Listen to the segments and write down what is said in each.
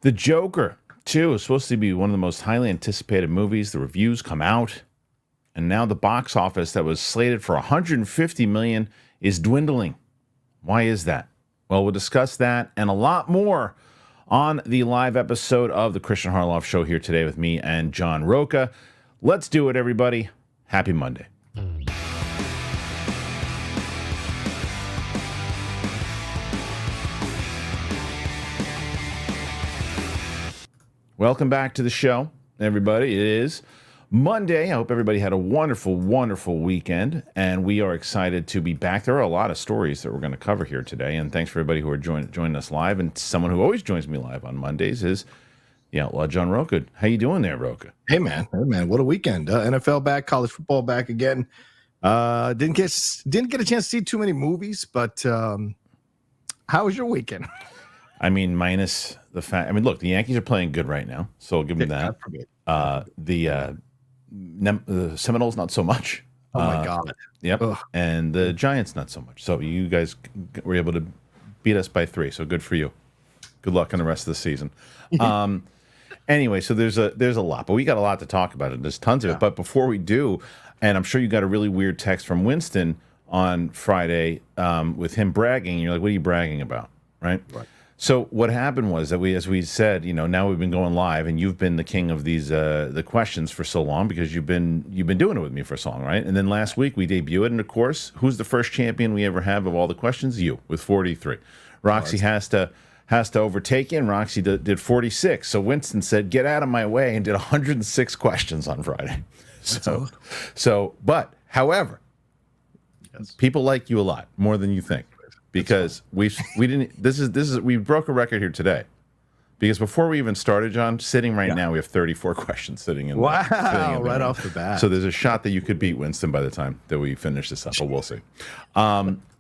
The Joker 2 is supposed to be one of the most highly anticipated movies. The reviews come out, and now the box office that was slated for $150 million is dwindling. Why is that? Well, we'll discuss that and a lot more on the live episode of the Kristian Harloff Show here today with me and John Rocha. Let's do it, everybody. Happy Monday. Welcome back to the show, everybody. It is Monday. I hope everybody had a wonderful, wonderful weekend, and we are excited to be back. There are a lot of stories that we're going to cover here today, and thanks for everybody who are joining us live. And someone who always joins me live on Mondays is the outlaw John Rocha. How you doing there, Rocha? Hey, man. What a weekend. NFL back, college football back again. Didn't get a chance to see too many movies, but how was your weekend? I mean, minus the fact. I mean, look, the Yankees are playing good right now, so I'll give them that. The Seminoles, not so much. Oh my God. Yep. Ugh. And the Giants, not so much. So you guys were able to beat us by 3. So good for you. Good luck on the rest of the season. Anyway, so there's a lot, but we got a lot to talk about. There's tons of it. But before we do, and I'm sure you got a really weird text from Winston on Friday with him bragging. And you're like, what are you bragging about? Right. So what happened was that as we said, now we've been going live, and you've been the king of these the questions for so long because you've been doing it with me for so long, right? And then last week we debuted, and of course, who's the first champion we ever have of all the questions? You with 43. Roxy has to overtake you, and Roxy did 46. So Winston said, "Get out of my way," and did 106 questions on Friday. But however, people like you a lot more than you think. Because we broke a record here today. Because before we even started, John, sitting right now, we have 34 questions sitting in. Wow! Sitting right off the bat. So there's a shot that you could beat Winston by the time that we finish this up, but we'll see.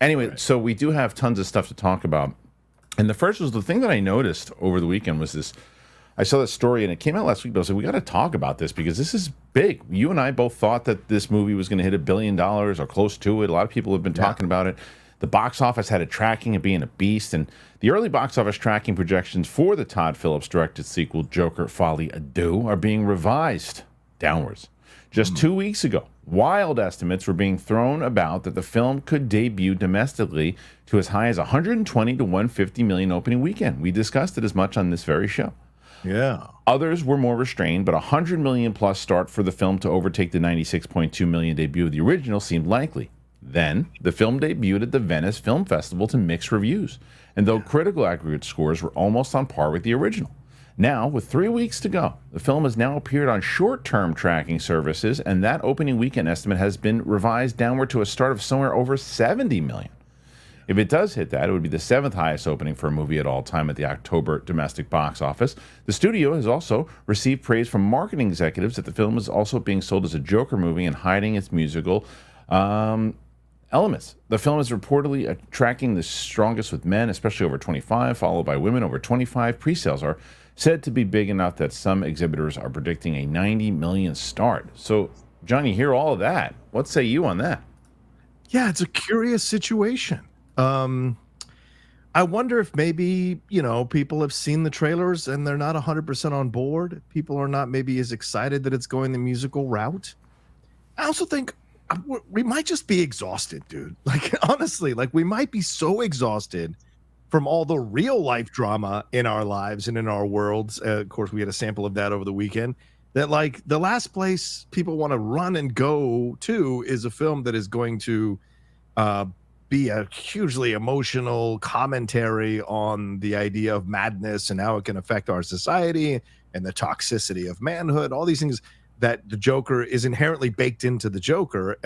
Anyway, so we do have tons of stuff to talk about, and the first was the thing that I noticed over the weekend was this. I saw this story, and it came out last week, but I was like, we got to talk about this because this is big. You and I both thought that this movie was going to hit $1 billion or close to it. A lot of people have been talking about it. The box office had it tracking it being a beast, and the early box office tracking projections for the Todd Phillips-directed sequel, Joker, Folie, Deux, are being revised downwards. Just 2 weeks ago, wild estimates were being thrown about that the film could debut domestically to as high as 120 to 150 million opening weekend. We discussed it as much on this very show. Yeah. Others were more restrained, but 100 million plus start for the film to overtake the 96.2 million debut of the original seemed likely. Then, the film debuted at the Venice Film Festival to mixed reviews, and though critical aggregate scores were almost on par with the original. Now, with 3 weeks to go, the film has now appeared on short-term tracking services, and that opening weekend estimate has been revised downward to a start of somewhere over 70 million. If it does hit that, it would be the 7th highest opening for a movie at all time at the October domestic box office. The studio has also received praise from marketing executives that the film is also being sold as a Joker movie and hiding its musical elements. The film is reportedly tracking the strongest with men, especially over 25, followed by women over 25. Pre-sales are said to be big enough that some exhibitors are predicting a 90 million start. So, John, you hear all of that. What say you on that? Yeah, it's a curious situation. I wonder if maybe, people have seen the trailers and they're not 100% on board. People are not maybe as excited that it's going the musical route. I also think we might just be exhausted, dude. Like, honestly, we might be so exhausted from all the real life drama in our lives and in our worlds. Of course, we had a sample of that over the weekend. That the last place people want to run and go to is a film that is going to be a hugely emotional commentary on the idea of madness and how it can affect our society and the toxicity of manhood, all these things that the Joker is inherently baked into the Joker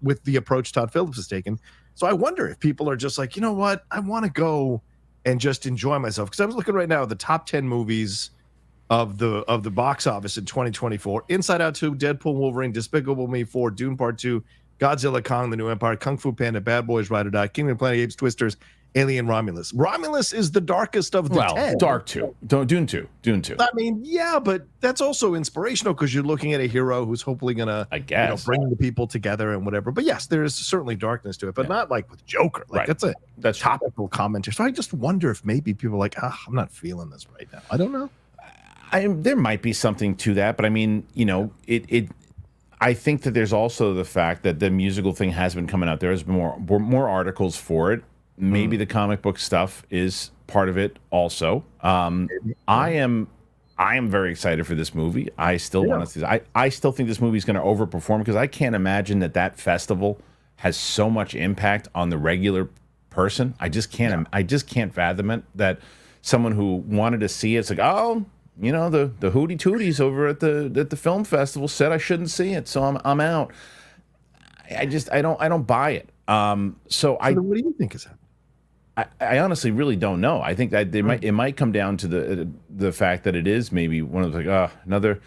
with the approach Todd Phillips has taken. So I wonder if people are just like, you know what, I want to go and just enjoy myself. Because I was looking right now at the top 10 movies of the box office in 2024. Inside Out 2, Deadpool, Wolverine, Despicable Me 4, Dune Part 2, Godzilla, Kong, The New Empire, Kung Fu Panda, Bad Boys, Ride or Die, Kingdom of the Planet of the Apes, Twisters, Alien, Romulus. Romulus is the darkest of the 10. Dark 2. Dune 2. I mean, yeah, but that's also inspirational because you're looking at a hero who's hopefully going to, bring the people together and whatever. But yes, there is certainly darkness to it, but not like with Joker. Like that's topical commentary. So I just wonder if maybe people are like, I'm not feeling this right now. I don't know. There might be something to that, but I mean, I think that there's also the fact that the musical thing has been coming out. There's been more articles for it. Maybe the comic book stuff is part of it also. I am very excited for this movie. I still want to see this. I still think this movie is going to overperform because I can't imagine that festival has so much impact on the regular person. I just can't. I just can't fathom it that someone who wanted to see it's like, the hootie tooties over at the film festival said I shouldn't see it, so I'm out. I don't buy it. So what do you think is happening? I honestly really don't know. I think that it might come down to the fact that it is maybe one of those another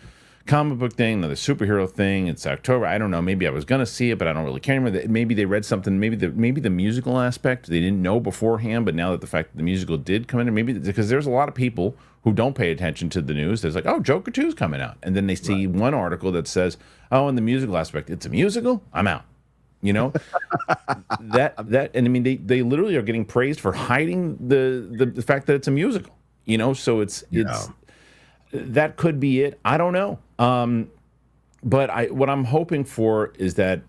comic book thing, another superhero thing. It's October. I don't know. Maybe I was gonna see it, but I don't really care anymore. Maybe they read something. Maybe the musical aspect they didn't know beforehand, but now that the fact that the musical did come in, maybe because there's a lot of people who don't pay attention to the news. There's like, Joker 2 is coming out, and then they see one article that says, in the musical aspect, it's a musical. I'm out. That and I mean they literally are getting praised for hiding the fact that it's a musical. So it's that could be it. I don't know. But what I'm hoping for is that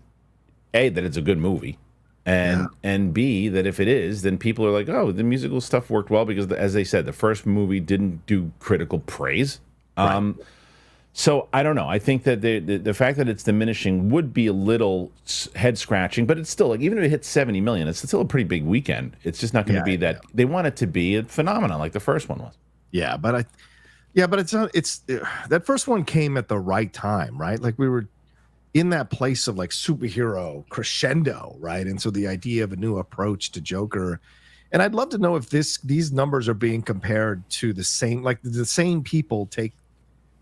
A, that it's a good movie, and B, that if it is, then people are like, the musical stuff worked well because, as they said, the first movie didn't do critical praise. So I don't know. I think that the fact that it's diminishing would be a little head scratching, but it's still like, even if it hits 70 million, it's still a pretty big weekend. It's just not going to be that. They want it to be a phenomenon like the first one was. Yeah, but it's not. It's that first one came at the right time, right? Like we were in that place of like superhero crescendo, right? And so the idea of a new approach to Joker, and I'd love to know if these numbers are being compared to the same people take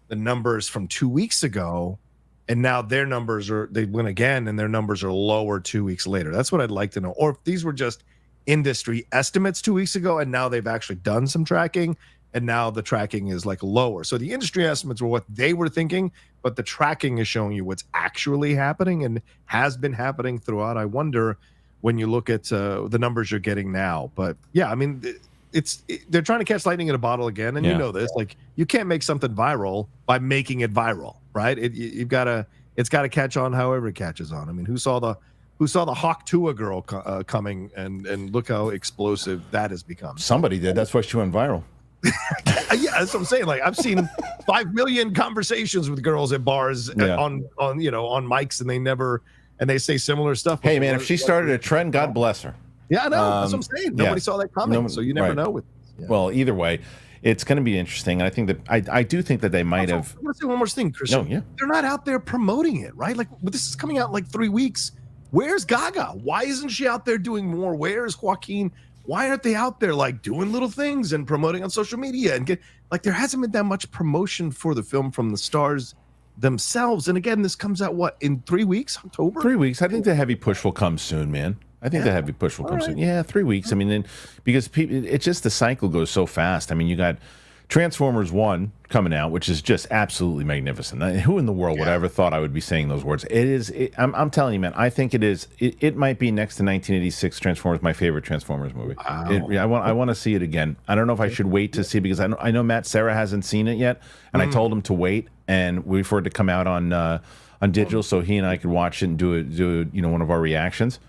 the numbers from 2 weeks ago, and now their numbers they win again, and their numbers are lower 2 weeks later. That's what I'd like to know. Or if these were just industry estimates 2 weeks ago, and now they've actually done some tracking, and now the tracking is like lower. So the industry estimates were what they were thinking, but the tracking is showing you what's actually happening and has been happening throughout. I wonder when you look at the numbers you're getting now. But yeah, I mean, they're trying to catch lightning in a bottle again, and you know this. Like, you can't make something viral by making it viral, right? It's got to catch on however it catches on. I mean, who saw the Hawk Tuah girl coming, and look how explosive that has become. Somebody did. That's why she went viral. Yeah, that's what I'm saying. Like, I've seen 5 million conversations with girls at bars on mics, and they say similar stuff. Hey, man, if she started a trend, God bless her. Yeah, I know. That's what I'm saying. Nobody saw that coming, so you never know. Well, either way, it's going to be interesting. And I think that I do think that they might have. I want to say one more thing, Kristian. They're not out there promoting it, right? Like, this is coming out in like 3 weeks. Where's Gaga? Why isn't she out there doing more? Where's Joaquin? Why aren't they out there like doing little things and promoting on social media and there hasn't been that much promotion for the film from the stars themselves. And again, this comes out in 3 weeks, October? 3 weeks. I think the heavy push will come soon, man. I think the heavy push will come soon. Yeah, 3 weeks. I mean, because it's just the cycle goes so fast. I mean, you got Transformers 1 coming out, which is just absolutely magnificent. Who in the world would ever thought I would be saying those words? I'm telling you, man, I think it is. It might be next to 1986 Transformers, my favorite Transformers movie. Wow. I want to see it again. I don't know if I should wait to see, because I know Matt Serra hasn't seen it yet, and I told him to wait and wait for it to come out on digital, so he and I could watch it and do one of our reactions.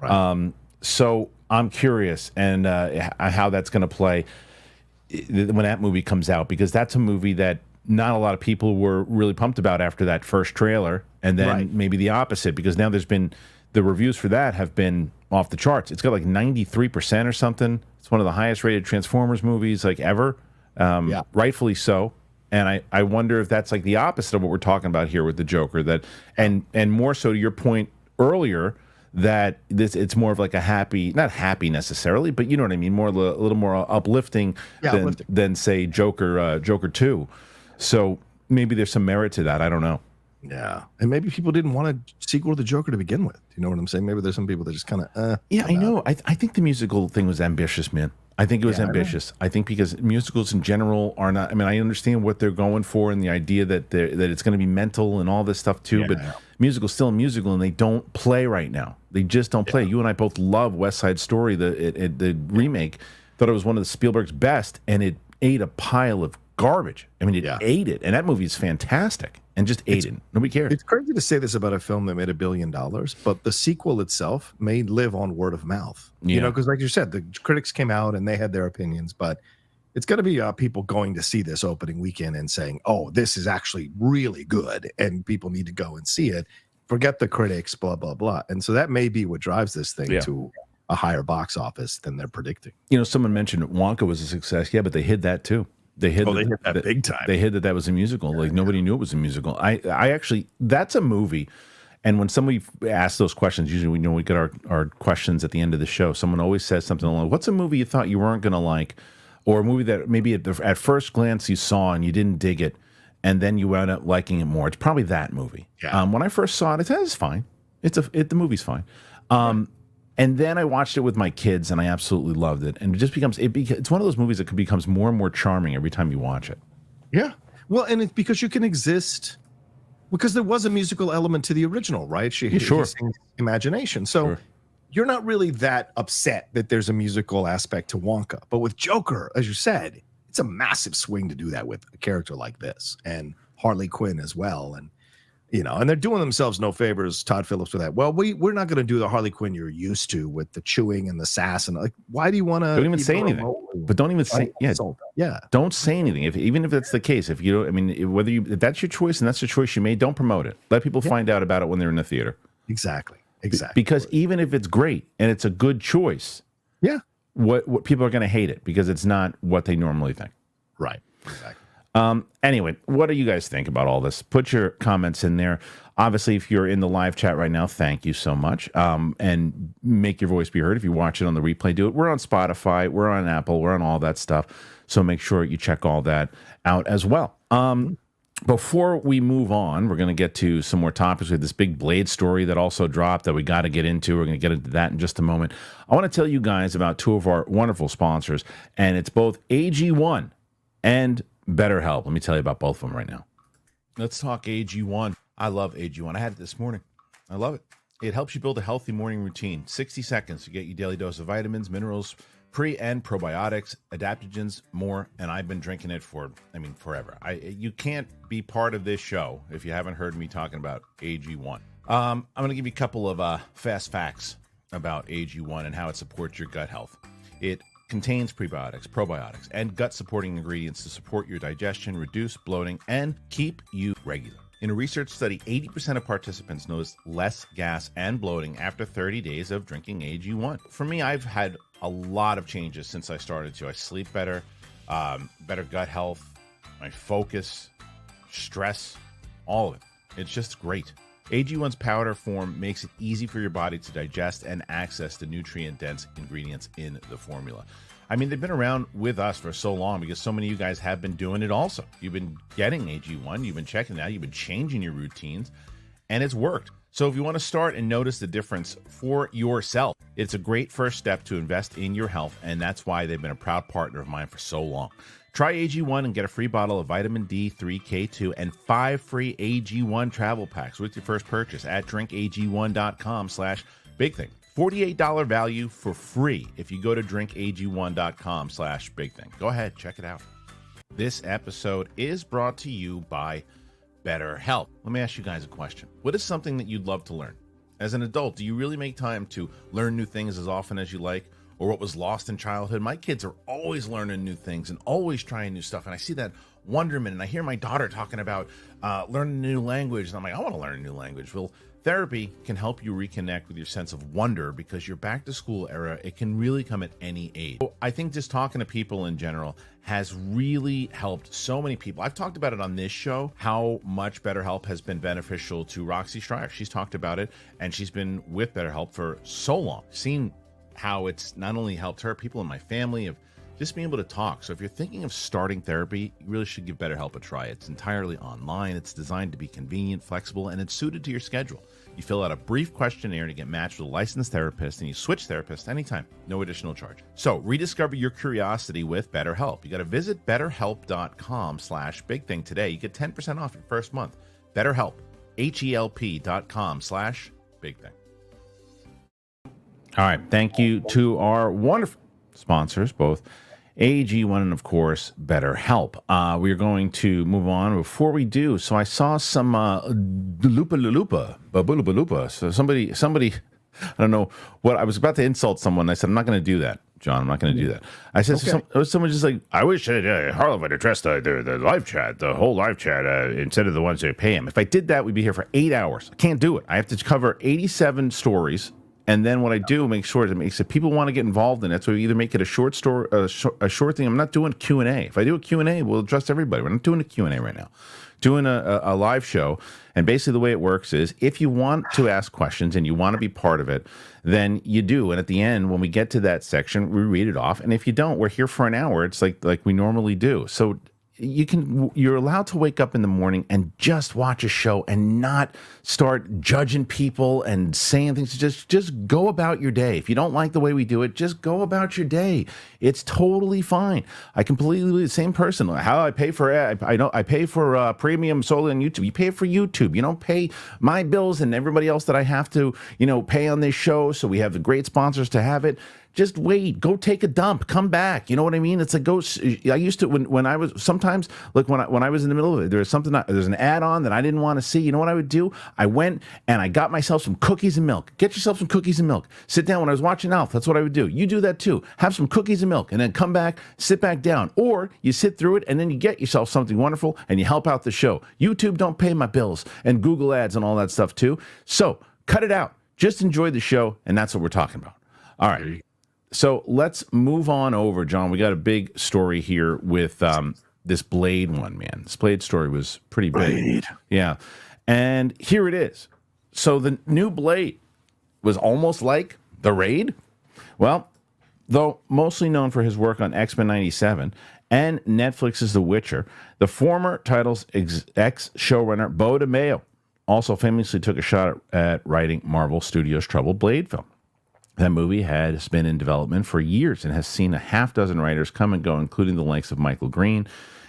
Right. So I'm curious and how that's going to play when that movie comes out, because that's a movie that not a lot of people were really pumped about after that first trailer, and then maybe the opposite, because now the reviews for that have been off the charts. It's got like 93% or something. It's one of the highest rated Transformers movies like ever, rightfully so. And I wonder if that's like the opposite of what we're talking about here with the Joker, that and more so to your point earlier, that it's more of like a happy, not happy necessarily, but you know what I mean, more a little more uplifting than say Joker 2. So maybe there's some merit to that. I don't know. Yeah, and maybe people didn't want a sequel to the Joker to begin with. You know what I'm saying? Maybe there's some people that just kind of yeah, I know. I think the musical thing was ambitious, man. I think it was ambitious. I think because musicals in general are not. I mean, I understand what they're going for and the idea that it's going to be mental and all this stuff too. But musical's still a musical, and they don't play right now. They just don't play. You and I both love West Side Story, the remake. Thought it was one of the Spielberg's best, and it ate a pile of garbage. I mean, it ate it, and that movie is fantastic, and just ate it. Nobody cared. It's crazy to say this about a film that made $1 billion, but the sequel itself may live on word of mouth. You know, because like you said, the critics came out and they had their opinions, but it's going to be people going to see this opening weekend and saying, "Oh, this is actually really good," and people need to go and see it. Forget the critics, blah blah blah, and so that may be what drives this thing to a higher box office than they're predicting. You know, someone mentioned Wonka was a success. Yeah, but they hid that too. They hid that big time. They hid that was a musical. Like nobody knew it was a musical. I actually, that's a movie. And when somebody asks those questions, usually we get our questions at the end of the show. Someone always says something along, "What's a movie you thought you weren't going to like?" Or a movie that maybe at first glance you saw and you didn't dig it, and then you wound up liking it more. It's probably that movie. Yeah. When I first saw it, I said, "It's fine. The movie's fine." And then I watched it with my kids, and I absolutely loved it. And it just it's one of those movies that becomes more and more charming every time you watch it. Yeah. Well, and it's because you can exist, because there was a musical element to the original, right? He sings Imagination. So you're not really that upset that there's a musical aspect to Wonka. But with Joker, as you said, it's a massive swing to do that with a character like this, and Harley Quinn as well. And and they're doing themselves no favors, Todd Phillips, for that. Well, we're not going to do the Harley Quinn you're used to with the chewing and the sass, and like, why do you want to? Don't even say anything. But don't even say Don't say anything. Even if that's the case, if that's your choice and that's the choice you made, don't promote it. Let people find out about it when they're in the theater. Exactly. Because even if it's great and it's a good choice, what people are going to hate it because it's not what they normally think. Right. Exactly. Anyway, what do you guys think about all this? Put your comments in there. Obviously, if you're in the live chat right now, thank you so much. And make your voice be heard. If you watch it on the replay, do it. We're on Spotify, we're on Apple, we're on all that stuff. So make sure you check all that out as well. Before we move on, we're going to get to some more topics. We have this big Blade story that also dropped that we got to get into. We're going to get into that in just a moment. I want to tell you guys about two of our wonderful sponsors, and it's both AG1 and BetterHelp. Let me tell you about both of them right now. Let's talk AG1. I love AG1. I had it this morning. I love it. It helps you build a healthy morning routine. 60 seconds to get your daily dose of vitamins, minerals, pre and probiotics, adaptogens, more. And I've been drinking it for, forever. You can't be part of this show if you haven't heard me talking about AG1. I'm going to give you a couple of fast facts about AG1 and how it supports your gut health. It contains prebiotics, probiotics, and gut-supporting ingredients to support your digestion, reduce bloating, and keep you regular. In a research study, 80% of participants noticed less gas and bloating after 30 days of drinking AG1. For me, I've had a lot of changes since I started to. I sleep better, better gut health, my focus, stress, all of it. It's just great. AG1's powder form makes it easy for your body to digest and access the nutrient-dense ingredients in the formula. They've been around with us for so long because so many of you guys have been doing it also. You've been getting AG1, you've been checking it out, you've been changing your routines, and it's worked. So if you want to start and notice the difference for yourself, it's a great first step to invest in your health, and that's why they've been a proud partner of mine for so long. Try AG1 and get a free bottle of vitamin D3, K2, and 5 free AG1 travel packs with your first purchase at drinkag1.com/bigthing. $48 value for free if you go to drinkag1.com/bigthing. Go ahead, check it out. This episode is brought to you by BetterHelp. Let me ask you guys a question. What is something that you'd love to learn? As an adult, do you really make time to learn new things as often as you like? Or what was lost in childhood? My kids are always learning new things and always trying new stuff. And I see that wonderment. And I hear my daughter talking about learning a new language. And I'm like, I want to learn a new language. Well, therapy can help you reconnect with your sense of wonder because your back to school era, it can really come at any age. So I think just talking to people in general has really helped so many people. I've talked about it on this show, how much BetterHelp has been beneficial to Roxy Stryer. She's talked about it, and she's been with BetterHelp for so long. Seen how it's not only helped her, people in my family have just being able to talk. So if you're thinking of starting therapy, you really should give BetterHelp a try. It's entirely online. It's designed to be convenient, flexible, and it's suited to your schedule. You fill out a brief questionnaire to get matched with a licensed therapist, and you switch therapists anytime. No additional charge. So rediscover your curiosity with BetterHelp. You got to visit betterhelp.com/bigthing today. You get 10% off your first month. BetterHelp, HELP.com/bigthing. All right. Thank you to our wonderful sponsors, both AG1 and, of course, BetterHelp. We're going to move on. Before we do, so I saw some lupa. So somebody, I don't know what, I was about to insult someone. I said, I'm not going to do that, John. I'm not going to do that. I said, someone just like, I wish Harloff would address the live chat, the whole live chat, instead of the ones that pay him. If I did that, we'd be here for 8 hours. I can't do it. I have to cover 87 stories. And then what I do, make sure to make, so people want to get involved in it. So we either make it a short story, a short thing. I'm not doing Q&A. If I do a Q&A, we'll address everybody. We're not doing a Q&A right now. Doing a live show. And basically the way it works is if you want to ask questions and you want to be part of it, then you do. And at the end, when we get to that section, we read it off. And if you don't, we're here for an hour. It's like we normally do. So you're allowed to wake up in the morning and just watch a show and not start judging people and saying things. Just go about your day. If you don't like the way we do it, just go about your day. It's totally fine. I completely the same person. How I pay for I pay for premium solely on YouTube. You pay for YouTube. You don't pay my bills and everybody else that I have to pay on this show. So we have the great sponsors to have it. Just wait, go take a dump, come back. You know what I mean? It's like I used to when I was sometimes like when I was in the middle of it, there's an ad on that I didn't want to see. You know what I would do? I went and I got myself some cookies and milk. Get yourself some cookies and milk. Sit down when I was watching Alf. That's what I would do. You do that too. Have some cookies and milk and then come back, sit back down. Or you sit through it and then you get yourself something wonderful and you help out the show. YouTube don't pay my bills and Google ads and all that stuff too. So cut it out. Just enjoy the show, and that's what we're talking about. All right. So let's move on over, John. We got a big story here with this Blade one, man. This Blade story was pretty big. Yeah. And here it is. So the new Blade was almost like The Raid. Well, though mostly known for his work on X-Men 97 and Netflix's The Witcher, the former title's ex-showrunner Beau DeMayo also famously took a shot at writing Marvel Studios' troubled Blade film. That movie has been in development for years and has seen a half dozen writers come and go, including the likes of Michael Green,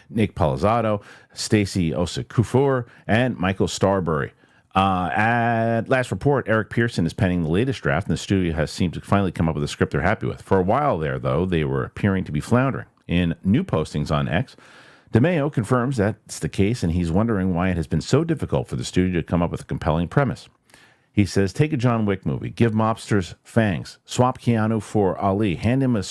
Nick Palazzolo, Stacey Osakufur, and Michael Starbury. At last report, Eric Pearson is penning the latest draft, and the studio has seemed to finally come up with a script they're happy with. For a while there, though, they were appearing to be floundering. In new postings on X, DeMayo confirms that's the case, and he's wondering why it has been so difficult for the studio to come up with a compelling premise. He says, take a John Wick movie, give mobsters fangs, swap Keanu for Ali, hand him a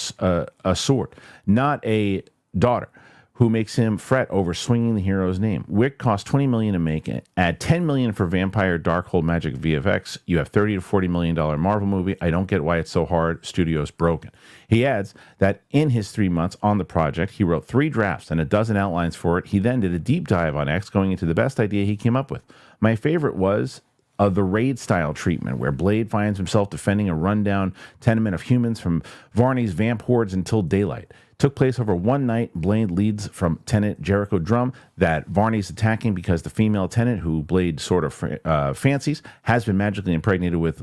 sword, not a daughter who makes him fret over swinging the hero's name. Wick cost $20 million to make it. Add $10 million for Vampire Darkhold Magic VFX. You have $30 to $40 million Marvel movie. I don't get why it's so hard. Studio's broken. He adds that in his 3 months on the project, he wrote 3 drafts and a dozen outlines for it. He then did a deep dive on X, going into the best idea he came up with. My favorite was the Raid-style treatment, where Blade finds himself defending a rundown tenement of humans from Varney's vamp hordes until daylight. Took place over one night. Blade leads from tenant Jericho Drum that Varney's attacking because the female tenant, who Blade sort of fancies, has been magically impregnated with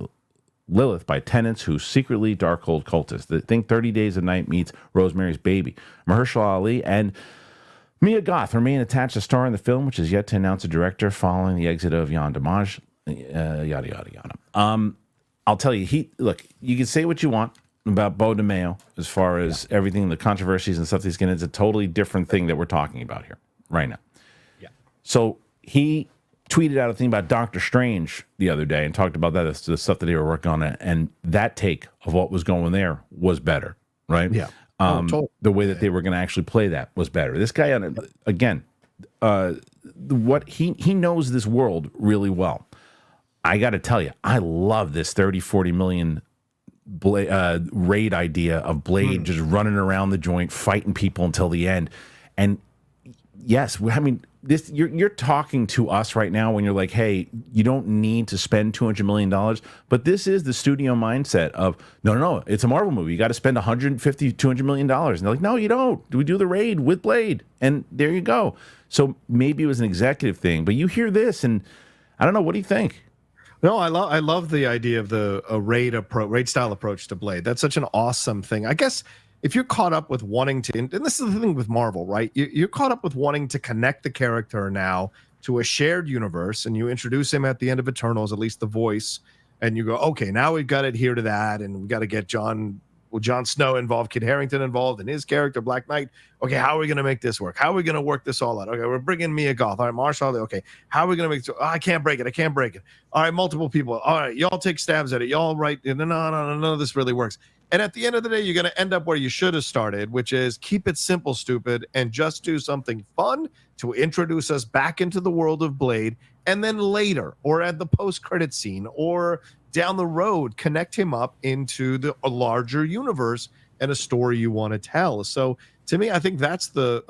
Lilith by tenants who secretly Darkhold cultists. Think 30 Days a Night meets Rosemary's Baby. Mahershala Ali and Mia Goth remain attached to star in the film, which is yet to announce a director following the exit of Yann Dimanche. Yada, yada, yada. I'll tell you, look, you can say what you want about Beau DeMayo as far as everything, the controversies and stuff he's getting. It's a totally different thing that we're talking about here right now. Yeah. So he tweeted out a thing about Doctor Strange the other day and talked about that, the stuff that they were working on, and that take of what was going there was better, right? Yeah. The way that they were going to actually play that was better. This guy, again, what he knows this world really well. I got to tell you, I love this 30, 40 million Raid idea of Blade just running around the joint, fighting people until the end. And yes, I mean, this you're talking to us right now when you're like, hey, you don't need to spend $200 million, but this is the studio mindset of no, it's a Marvel movie. You got to spend $150-200 million, and they're like, no, you don't. We do the raid with Blade, and there you go. So maybe it was an executive thing, but you hear this, and I don't know. What do you think? No, I love the idea of the raid style approach to Blade. That's such an awesome thing. I guess if you're caught up with wanting to, and this is the thing with Marvel, right? You're caught up with wanting to connect the character now to a shared universe, and you introduce him at the end of Eternals, at least the voice, and you go, okay, now we've got to adhere to that, and we got to get Jon Snow involved, Kit Harington involved, and his character, Black Knight. Okay, how are we going to make this work? How are we going to work this all out? Okay, we're bringing Mia Goth. All right, Marshall. Okay, how are we going to make it? Oh, I can't break it. All right, multiple people. All right, y'all take stabs at it. Y'all write. No, none of this really works. And at the end of the day, you're going to end up where you should have started, which is keep it simple, stupid, and just do something fun to introduce us back into the world of Blade. And then later, or at the post-credit scene, or down the road, connect him up into a larger universe and a story you want to tell. So to me, I think that's the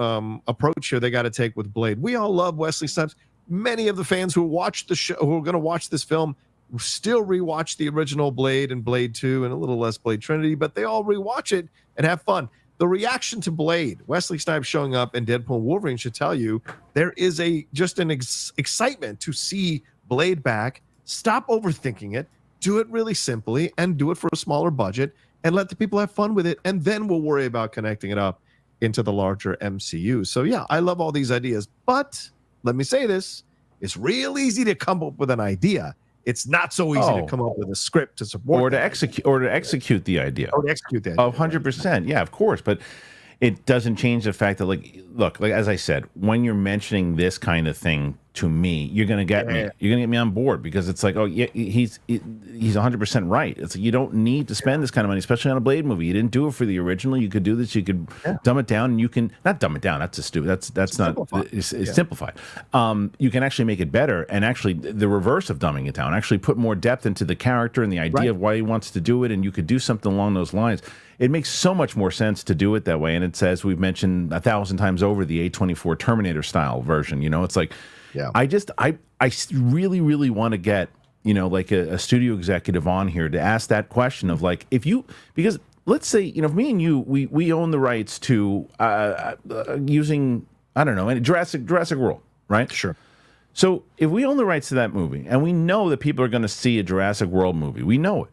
approach here they got to take with Blade. We all love Wesley Snipes. Many of the fans who watched the show, who are going to watch this film, still rewatch the original Blade and Blade 2 and a little less Blade Trinity, but they all rewatch it and have fun. The reaction to Blade, Wesley Snipes showing up in Deadpool and Wolverine should tell you there is just an excitement to see Blade back. Stop overthinking it. Do it really simply and do it for a smaller budget and let the people have fun with it. And then we'll worry about connecting it up into the larger MCU. So yeah, I love all these ideas, but let me say this. It's real easy to come up with an idea. It's not so easy to come up with a script to support or to execute the idea. Or to execute the idea. 100%. Yeah, of course. But it doesn't change the fact that, look, as I said, when you're mentioning this kind of thing to me, you're gonna get me. You're gonna get me on board because it's like, oh yeah, he's 100% right. It's like, you don't need to spend this kind of money, especially on a Blade movie. You didn't do it for the original. You could do this. You could dumb it down, and you can not dumb it down. That's a stupid. That's not. It's simplified. You can actually make it better, and actually the reverse of dumbing it down. Actually put more depth into the character and the idea of why he wants to do it, and you could do something along those lines. It makes so much more sense to do it that way. And it says, we've mentioned 1,000 times over, the A24 Terminator style version. You know, it's like. Yeah. I really, really want to get, like a studio executive on here to ask that question of like, because let's say, if me and you, we own the rights to using, I don't know, Jurassic World, right? Sure. So if we own the rights to that movie and we know that people are going to see a Jurassic World movie, we know it.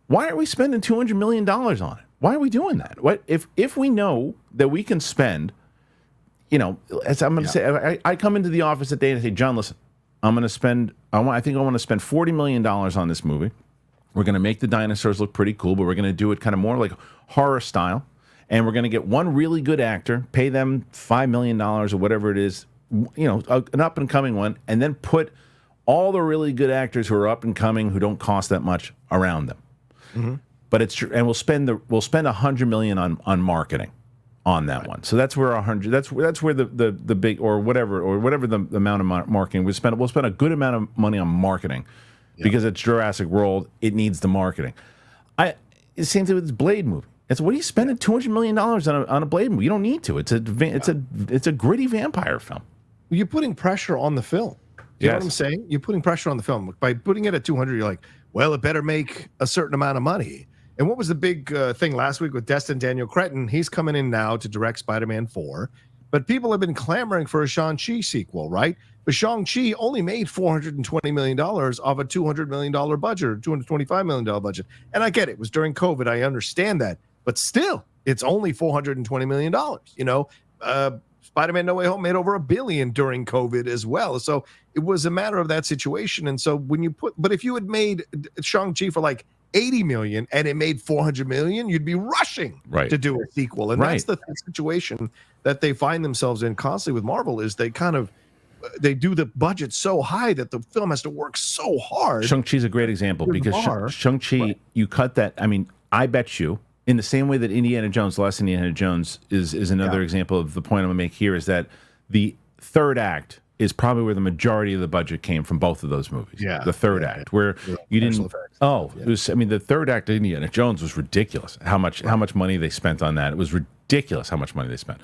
Why are we spending $200 million on it? Why are we doing that? What if we know that we can spend, as I'm going to say, I come into the office today and I say, John, listen, I'm going to spend, I think I want to spend $40 million on this movie. We're going to make the dinosaurs look pretty cool, but we're going to do it kind of more like horror style. And we're going to get one really good actor, pay them $5 million or whatever it is, an up and coming one, and then put all the really good actors who are up and coming, who don't cost that much, around them. Mm-hmm. But it's true. And we'll spend $100 million on marketing. On that one, so that's where 100. That's where the big or whatever the amount of marketing we'll spend a good amount of money on marketing because it's Jurassic World. It needs the marketing. Same thing with this Blade movie. It's what are you spending $200 million on a Blade movie? You don't need to. It's a gritty vampire film. You're putting pressure on the film. You know what I'm saying? You're putting pressure on the film by putting it at 200. You're like, well, it better make a certain amount of money. And what was the big thing last week with Destin Daniel Cretton? He's coming in now to direct Spider-Man 4. But people have been clamoring for a Shang-Chi sequel, right? But Shang-Chi only made $420 million off a $200 million budget or $225 million budget. And I get it. It was during COVID. I understand that. But still, it's only $420 million. Spider-Man No Way Home made over $1 billion during COVID as well. So it was a matter of that situation. And so but if you had made Shang-Chi for like $80 million and it made $400 million, you'd be rushing to do a sequel. And that's the situation that they find themselves in constantly with Marvel is they do the budget so high that the film has to work so hard. Shang-Chi's a great example because Shang-Chi, you cut that. I mean, I bet you in the same way that Indiana Jones, the last Indiana Jones is another example of the point I'm going to make here is that the third act is probably where the majority of the budget came from both of those movies. Yeah. The third act where you didn't it was the third act of Indiana Jones was ridiculous. How much money they spent on that. It was ridiculous how much money they spent.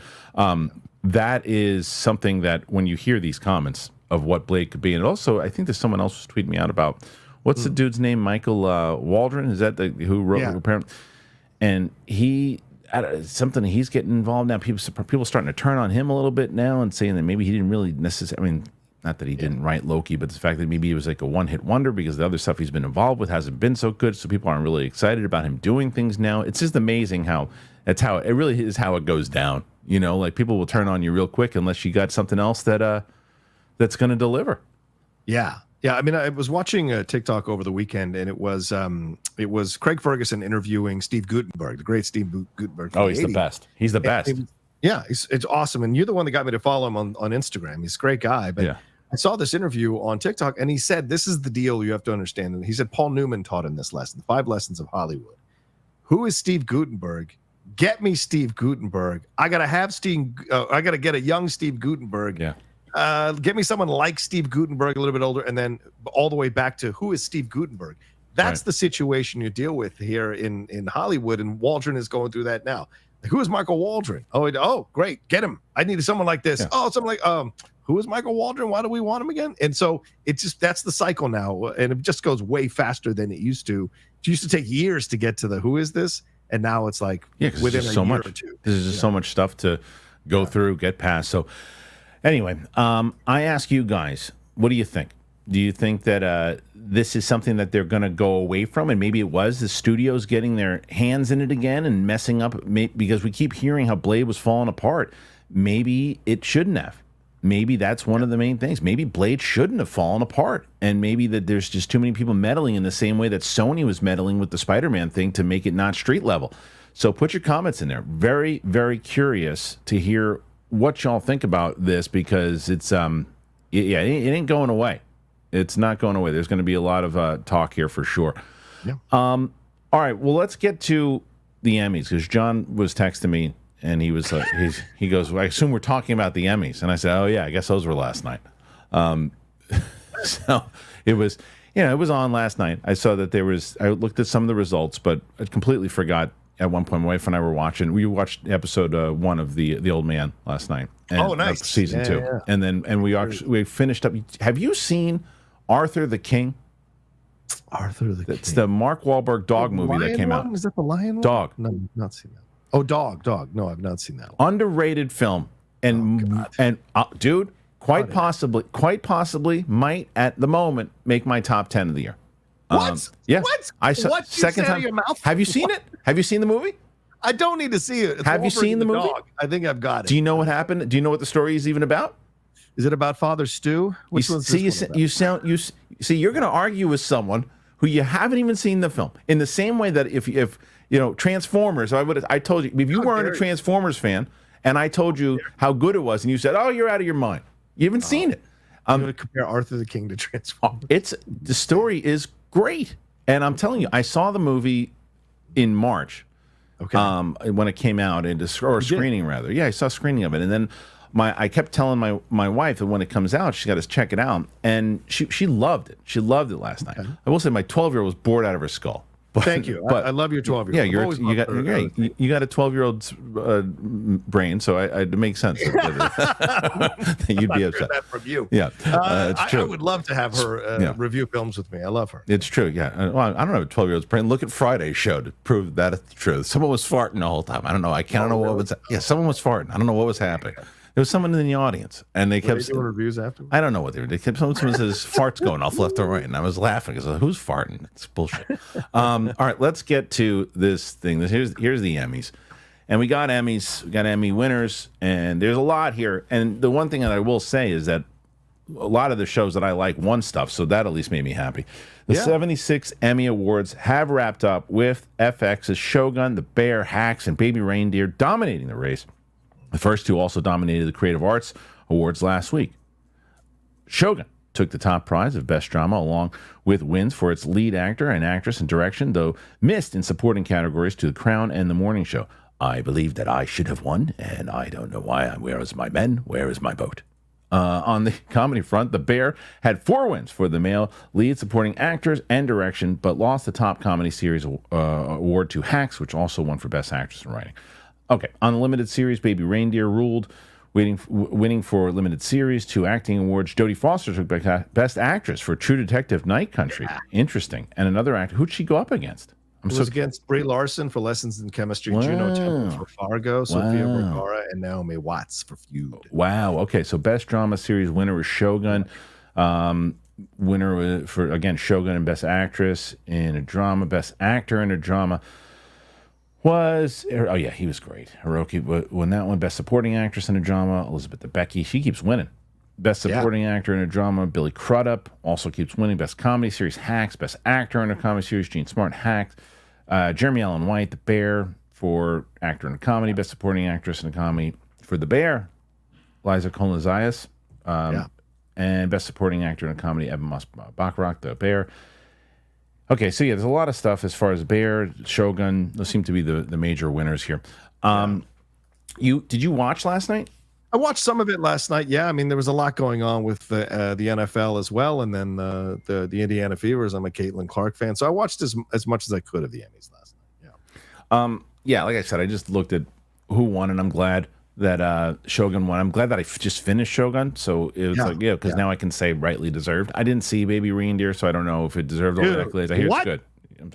that is something that when you hear these comments of what Blade could be, and also I think there's someone else was tweeting me out about what's the dude's name, Michael Waldron, is that who wrote apparently, and he something he's getting involved now. People starting to turn on him a little bit now and saying that maybe he didn't really necessarily. I mean, not that he didn't write Loki, but the fact that maybe he was like a one-hit wonder because the other stuff he's been involved with hasn't been so good, so people aren't really excited about him doing things now. It's just amazing how it really is how it goes down. You know, like people will turn on you real quick unless you got something else that's going to deliver. Yeah. I mean, I was watching TikTok over the weekend, and it was Craig Ferguson interviewing Steve Guttenberg, the great Steve Guttenberg. Oh, he's the best. He's the best. It's awesome. And you're the one that got me to follow him on Instagram. He's a great guy. But I saw this interview on TikTok, and he said, this is the deal you have to understand. And he said, Paul Newman taught him this lesson, 5 lessons of Hollywood. Who is Steve Guttenberg? Get me Steve Guttenberg. I got to get a young Steve Guttenberg. Yeah. Get me someone like Steve Guttenberg, a little bit older, and then all the way back to who is Steve Guttenberg. That's the situation you deal with here in Hollywood, and Waldron is going through that now. Who is Michael Waldron? Oh, great, get him. I needed someone like this. Yeah. Oh, someone like who is Michael Waldron? Why do we want him again? And so it's just that's the cycle now, and it just goes way faster than it used to. It used to take years to get to the who is this, and now it's like within a year or two. There's just so much stuff to go through, get past. So. Anyway, I ask you guys, what do you think? Do you think that this is something that they're going to go away from, and maybe it was the studios getting their hands in it again and messing up? Because we keep hearing how Blade was falling apart. Maybe it shouldn't have. Maybe that's one of the main things. Maybe Blade shouldn't have fallen apart, and maybe that there's just too many people meddling in the same way that Sony was meddling with the Spider-Man thing to make it not street level. So put your comments in there. Very, very curious to hear what y'all think about this, because it's it ain't going away. It's not going away. There's going to be a lot of talk here for sure. Yeah. All right. Well, let's get to the Emmys, because John was texting me and he was he goes, well, I assume we're talking about the Emmys, and I said, oh yeah, I guess those were last night. So it was it was on last night. I saw that I looked at some of the results, but I completely forgot. At one point, my wife and I were watching. We watched episode 1 of the Old Man last night. And, nice! Season 2, and we finished up. Have you seen Arthur the King? Arthur the King. It's the Mark Wahlberg dog movie that came out. Is that the lion one? Dog. No, I've not seen that. Oh, Dog. No, I've not seen that one. Underrated film, and dude, quite possibly might at the moment make my top 10 of the year. What? Yeah. What? I saw what second time. Your mouth? Have you seen it? Have you seen the movie? I don't need to see it. Have you seen the movie? Dog. I think I've got it. Do you know what happened? Do you know what the story is even about? Is it about Father Stu? Which one's this one about? You see, you're going to argue with someone who you haven't even seen the film. In the same way that if Transformers, I told you, if you weren't a Transformers fan, and I told you how good it was, and you said, "Oh, you're out of your mind. You haven't seen it." I'm going to compare Arthur the King to Transformers. The story is great. And I'm telling you, I saw the movie in March, when it came out, or screening rather. Yeah, I saw a screening of it, and then I kept telling my wife that when it comes out, she's got to check it out, and she loved it. She loved it last night. I will say my 12-year-old was bored out of her skull. But, thank you. But I love your 12-year-old. Yeah, you got a 12-year-old's brain, so it makes sense that you'd be upset. That from you. Yeah, it's true. I would love to have her review films with me. I love her. It's true. Yeah. Well, I don't have a 12-year-old's brain. Look at Friday's show to prove that it's true. Someone was farting the whole time. I don't know. I don't know what was. Yeah, someone was farting. I don't know what was happening. There was someone in the audience, and they kept doing reviews after. I don't know what they were. They kept someone says farts going off left or right, and I was laughing because who's farting? It's bullshit. All right, let's get to this thing. Here's the Emmys, and we got Emmys. We got Emmy winners, and there's a lot here. And the one thing that I will say is that a lot of the shows that I like won stuff, so that at least made me happy. The 76 Emmy Awards have wrapped up with FX's Shogun, The Bear, Hacks, and Baby Reindeer dominating the race. The first two also dominated the Creative Arts Awards last week. Shogun took the top prize of Best Drama, along with wins for its lead actor and actress and direction, though missed in supporting categories to The Crown and The Morning Show. I believe that I should have won, and I don't know why. Where is my men? Where is my boat? On the comedy front, The Bear had 4 wins for the male lead supporting actors and direction, but lost the top comedy series award to Hacks, which also won for Best Actress in Writing. Okay, on the limited series, Baby Reindeer ruled winning for limited series, 2 acting awards. Jodie Foster took Best Actress for True Detective Night Country. Yeah. Interesting. And another actor. Who'd she go up against? It was against Brie Larson for Lessons in Chemistry, Juno Temple for Fargo, Sofia Vergara, and Naomi Watts for Feud. Wow. Okay, so Best Drama Series winner was Shogun. Winner for, again, Shogun and Best Actress in a Drama. Best Actor in a Drama was, oh yeah, he was great. Hiroki won that one. Best Supporting Actress in a Drama, Elizabeth Debicki. She keeps winning. Best Supporting Actor in a Drama, Billy Crudup also keeps winning. Best Comedy Series, Hacks. Best Actor in a Comedy Series, Gene Smart, Hacks. Jeremy Allen White, The Bear, for Actor in a Comedy. Best Supporting Actress in a Comedy for The Bear, Liza Kolonzayas. And Best Supporting Actor in a Comedy, Evan Moss-Bachrach, The Bear. Okay, so yeah, there's a lot of stuff as far as Bear, Shogun. Those seem to be the major winners here. Did you watch last night? I watched some of it last night. Yeah, I mean, there was a lot going on with the NFL as well, and then the Indiana Fevers. I'm a Caitlin Clark fan, so I watched as much as I could of the Emmys last night. Yeah, like I said, I just looked at who won, and I'm glad that Shogun won. I'm glad that I just finished Shogun, so it was because now I can say rightly deserved. I didn't see Baby Reindeer, so I don't know if it deserved all the accolades. I hear it's good.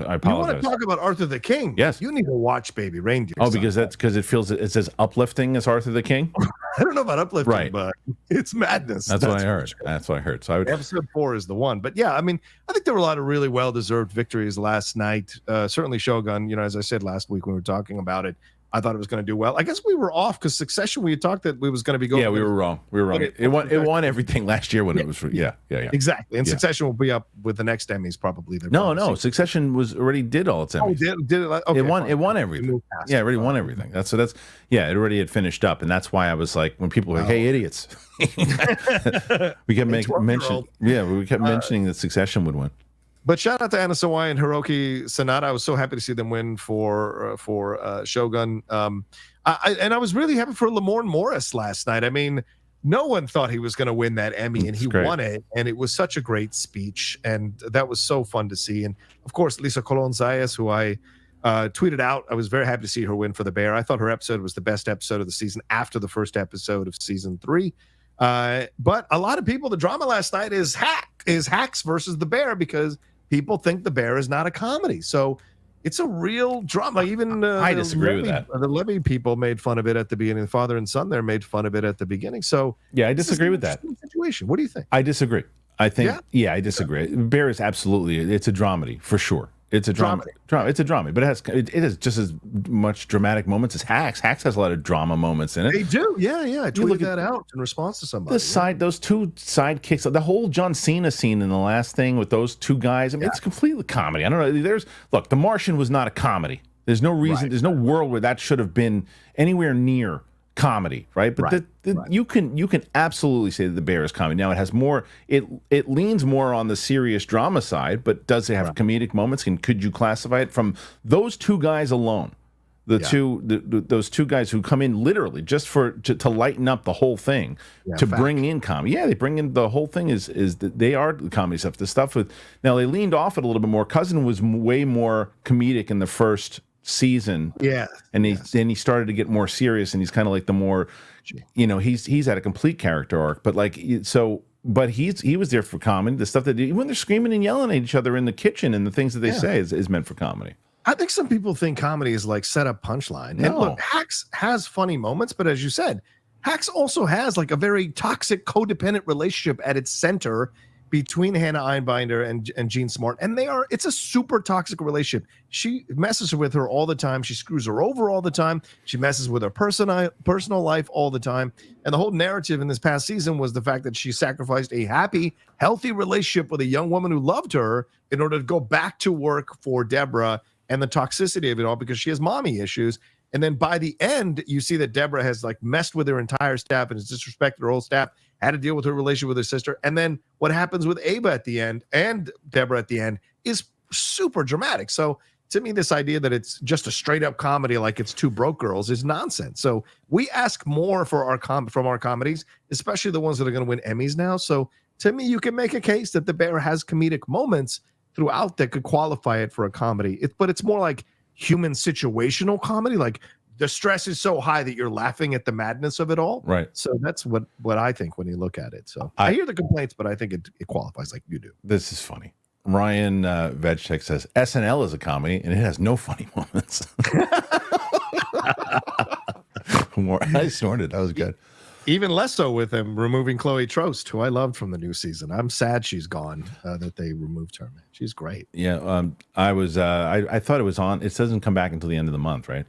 I apologize. You want to talk about Arthur the King? Yes. You need to watch Baby Reindeer. Oh, because it feels it's as uplifting as Arthur the King. I don't know about uplifting, but it's madness. That's what I heard. Sure. That's what I heard. So episode 4 is the one. But yeah, I mean, I think there were a lot of really well-deserved victories last night. Certainly Shogun. You know, as I said last week when we were talking about it, I thought it was going to do well. I guess we were off because Succession, we had talked that we was going to be going. Yeah, we were wrong. It won everything last year when it was. Yeah. Exactly. And Succession will be up with the next Emmys probably. No. Succession already did all its Emmys. Oh, did it? Okay, it won everything. Yeah, it already won everything. It already had finished up, and that's why I was like, when people were like, "Hey, idiots," we kept mentioning that Succession would win. But shout out to Anna Sawai and Hiroki Sanada. I was so happy to see them win for Shogun. I was really happy for Lamorne Morris last night. I mean, no one thought he was going to win that Emmy, and he won it. And it was such a great speech, and that was so fun to see. And of course, Lisa Colon-Zayas, who I tweeted out, I was very happy to see her win for The Bear. I thought her episode was the best episode of the season after the first episode of season 3. But a lot of people, the drama last night is Hacks versus The Bear, because people think The Bear is not a comedy. So it's a real drama. Even I disagree with that. The Levy people made fun of it at the beginning. The father and son there made fun of it at the beginning. So yeah, I disagree with that situation. What do you think? I disagree. I think I disagree. Bear is absolutely, it's a dramedy for sure. It's a drama. It's a drama, but it has just as much dramatic moments as Hacks. Hacks has a lot of drama moments in it. They do, yeah. I tweeted that out in response to somebody. Those two sidekicks, the whole John Cena scene in the last thing with those two guys. I mean, it's completely comedy. I don't know. Look, The Martian was not a comedy. There's no reason. Right. There's no world where that should have been anywhere near comedy, right? But you can absolutely say that The Bear is comedy. Now it has more. It leans more on the serious drama side, but does it have comedic moments? And could you classify it from those two guys alone? Those two guys who come in literally just to lighten up the whole thing, bring in comedy. Yeah, they bring in the whole thing is that they are the comedy stuff. The stuff with now they leaned off it a little bit more. Cousin was way more comedic in the first season, and then he started to get more serious, and he's kind of like the more, he's at a complete character arc, but he was there for comedy. The stuff that when they're screaming and yelling at each other in the kitchen and the things that they say is meant for comedy. I think some people think comedy is like set up punchline. No. And look, Hacks has funny moments, but as you said, Hacks also has like a very toxic codependent relationship at its center between Hannah Einbinder and Jean Smart, and it's a super toxic relationship. She messes with her all the time. She screws her over all the time. She messes with her personal life all the time. And the whole narrative in this past season was the fact that she sacrificed a happy, healthy relationship with a young woman who loved her in order to go back to work for Deborah, and the toxicity of it all because she has mommy issues. And then by the end, you see that Deborah has like messed with her entire staff and has disrespected her whole staff, had to deal with her relationship with her sister. And then what happens with Ava at the end and Deborah at the end is super dramatic. So to me, this idea that it's just a straight up comedy, like it's two broke girls, is nonsense. So we ask more for from our comedies, especially the ones that are going to win Emmys now. So to me, you can make a case that The Bear has comedic moments throughout that could qualify it for a comedy. But it's more like human situational comedy, like the stress is so high that you're laughing at the madness of it all. Right. So that's what I think when you look at it. So I hear the complaints, but I think it qualifies like you do. This is funny. Ryan Vegtech says SNL is a comedy and it has no funny moments. I snorted. That was good. Even less so with them removing Chloe Trost, who I loved from the new season. I'm sad she's gone, that they removed her. Man. She's great. Yeah. I thought it was on. It doesn't come back until the end of the month, right?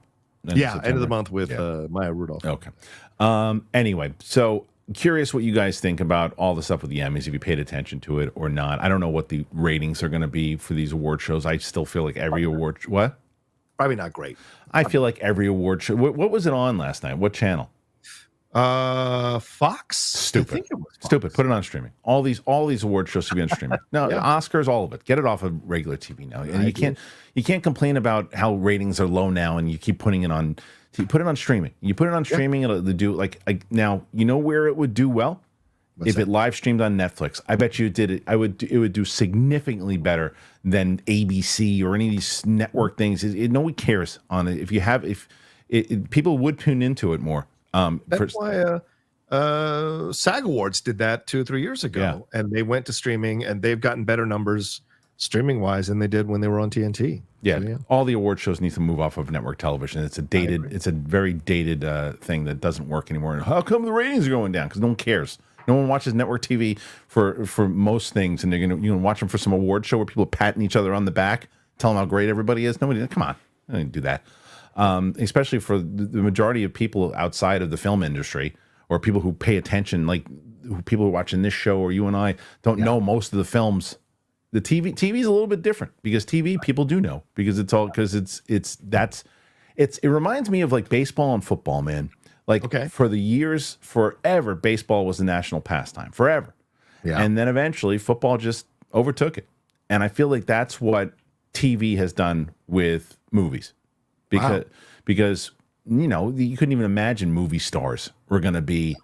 End of the month with Maya Rudolph. Okay. Anyway, so curious what you guys think about all the stuff with the Emmys, if you paid attention to it or not. I don't know what the ratings are going to be for these award shows. I still feel like every award... What? Probably not great. I feel like every award show... What was it on last night? What channel? Fox. Stupid. I think it was Fox. Stupid. Put it on streaming. All these award shows should be on streaming. No, Oscars, all of it. Get it off of regular TV now. And you can't complain about how ratings are low now, and you keep putting it on. You put it on streaming. You put it on streaming, it'll do like now. You know where it would do well if it live streamed on Netflix. I bet you it did it. It would do significantly better than ABC or any of these network things. Nobody cares on it. If people would tune into it more. That's why SAG Awards did that 2 or 3 years ago, and they went to streaming, and they've gotten better numbers streaming wise than they did when they were on TNT. Yeah, So, all the award shows need to move off of network television. It's a very dated thing that doesn't work anymore. And how come the ratings are going down? Because no one cares. No one watches network TV for most things, and they're gonna watch them for some award show where people are patting each other on the back, telling how great everybody is. Nobody, come on, I didn't do that. Especially for the majority of people outside of the film industry or people who pay attention, like people who are watching this show or you and I don't know most of the films. The TV is a little bit different because TV people do know because it reminds me of like baseball and football, man. Like for the years, forever, baseball was the national pastime, forever. Yeah. And then eventually football just overtook it. And I feel like that's what TV has done with movies. Because you couldn't even imagine movie stars were going to be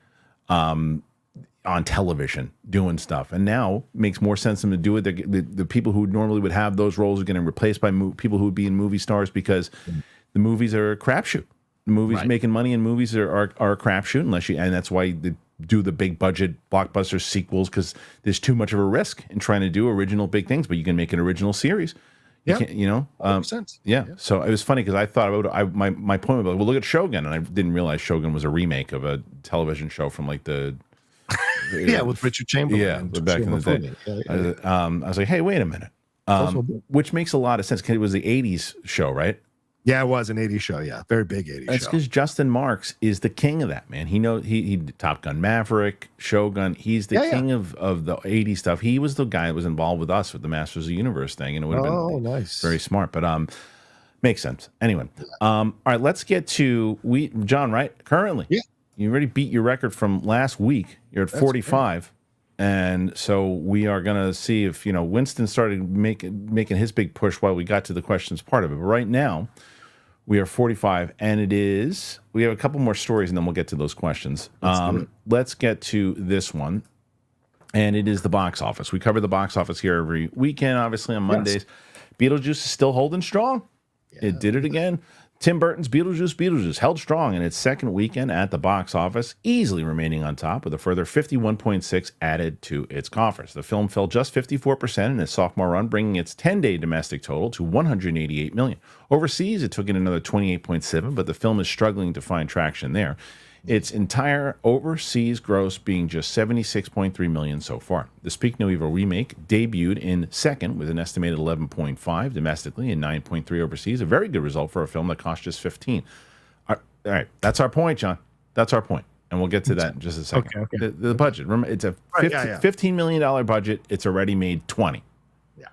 on television doing stuff, and now it makes more sense for them to do it. The people who normally would have those roles are getting replaced by people who would be in movie stars because the movies are a crapshoot. The movies making money in movies are a crapshoot and that's why they do the big budget blockbuster sequels because there's too much of a risk in trying to do original big things, but you can make an original series. Sense. Yeah. So it was funny because I thought my point was, well, look at Shogun, and I didn't realize Shogun was a remake of a television show from like the with Richard Chamberlain. Back in the day. I was like, hey, wait a minute, which makes a lot of sense because it was the '80s show, right? Yeah, it was an '80s show. Yeah, very big '80s show. That's because Justin Marks is the king of that, man. He knows he Top Gun Maverick, Shogun. He's the king of the '80s stuff. He was the guy that was involved with us with the Masters of the Universe thing, and it would have been nice, very smart. But makes sense. Anyway, all right, let's get to John. Right, currently, you already beat your record from last week. You're at 45. And so we are going to see if, Winston started making his big push while we got to the questions part of it. But right now, we are 45, and we have a couple more stories, and then we'll get to those questions. Let's get to this one, and it is the box office. We cover the box office here every weekend, obviously, on Mondays. Beetlejuice is still holding strong. Yeah. It did it again. Tim Burton's Beetlejuice held strong in its second weekend at the box office, easily remaining on top with a further 51.6 added to its coffers. The film fell just 54% in its sophomore run, bringing its 10-day domestic total to $188 million. Overseas, it took in another 28.7, but the film is struggling to find traction there. Its entire overseas gross being just $76.3 million so far. The Speak No Evil remake debuted in second with an estimated 11.5 domestically and 9.3 overseas. A very good result for a film that cost just 15. All right, that's our point, John. That's our point, and we'll get to that in just a second. Okay. The budget. Remember, it's a $15 million budget. It's already made 20. Yeah.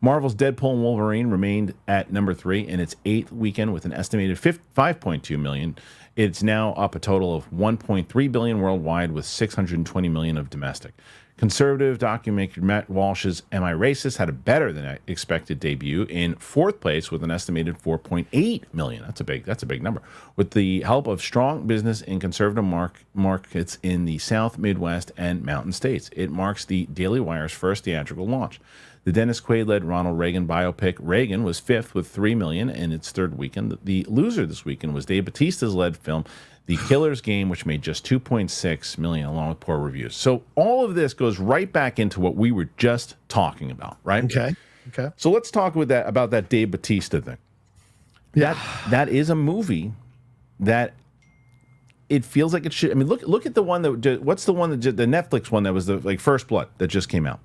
Marvel's Deadpool and Wolverine remained at number 3 in its 8th weekend with an estimated $5.2 million. It's now up a total of 1.3 billion worldwide, with 620 million of domestic. Conservative documaker Matt Walsh's Am I Racist had a better than expected debut in fourth place with an estimated 4.8 million. That's a big number. With the help of strong business in conservative markets in the South, Midwest, and Mountain States. It marks the Daily Wire's first theatrical launch. The Dennis Quaid-led Ronald Reagan biopic Reagan was fifth with 3 million in its third weekend. The loser this weekend was Dave Bautista's led film The Killer's Game, which made just 2.6 million, along with poor reviews. So all of this goes right back into what we were just talking about, right? Okay. So let's talk about that Dave Bautista thing. Yeah. That is a movie that it feels like it should. I mean, look at the one what's the one the Netflix one that was the First Blood that just came out.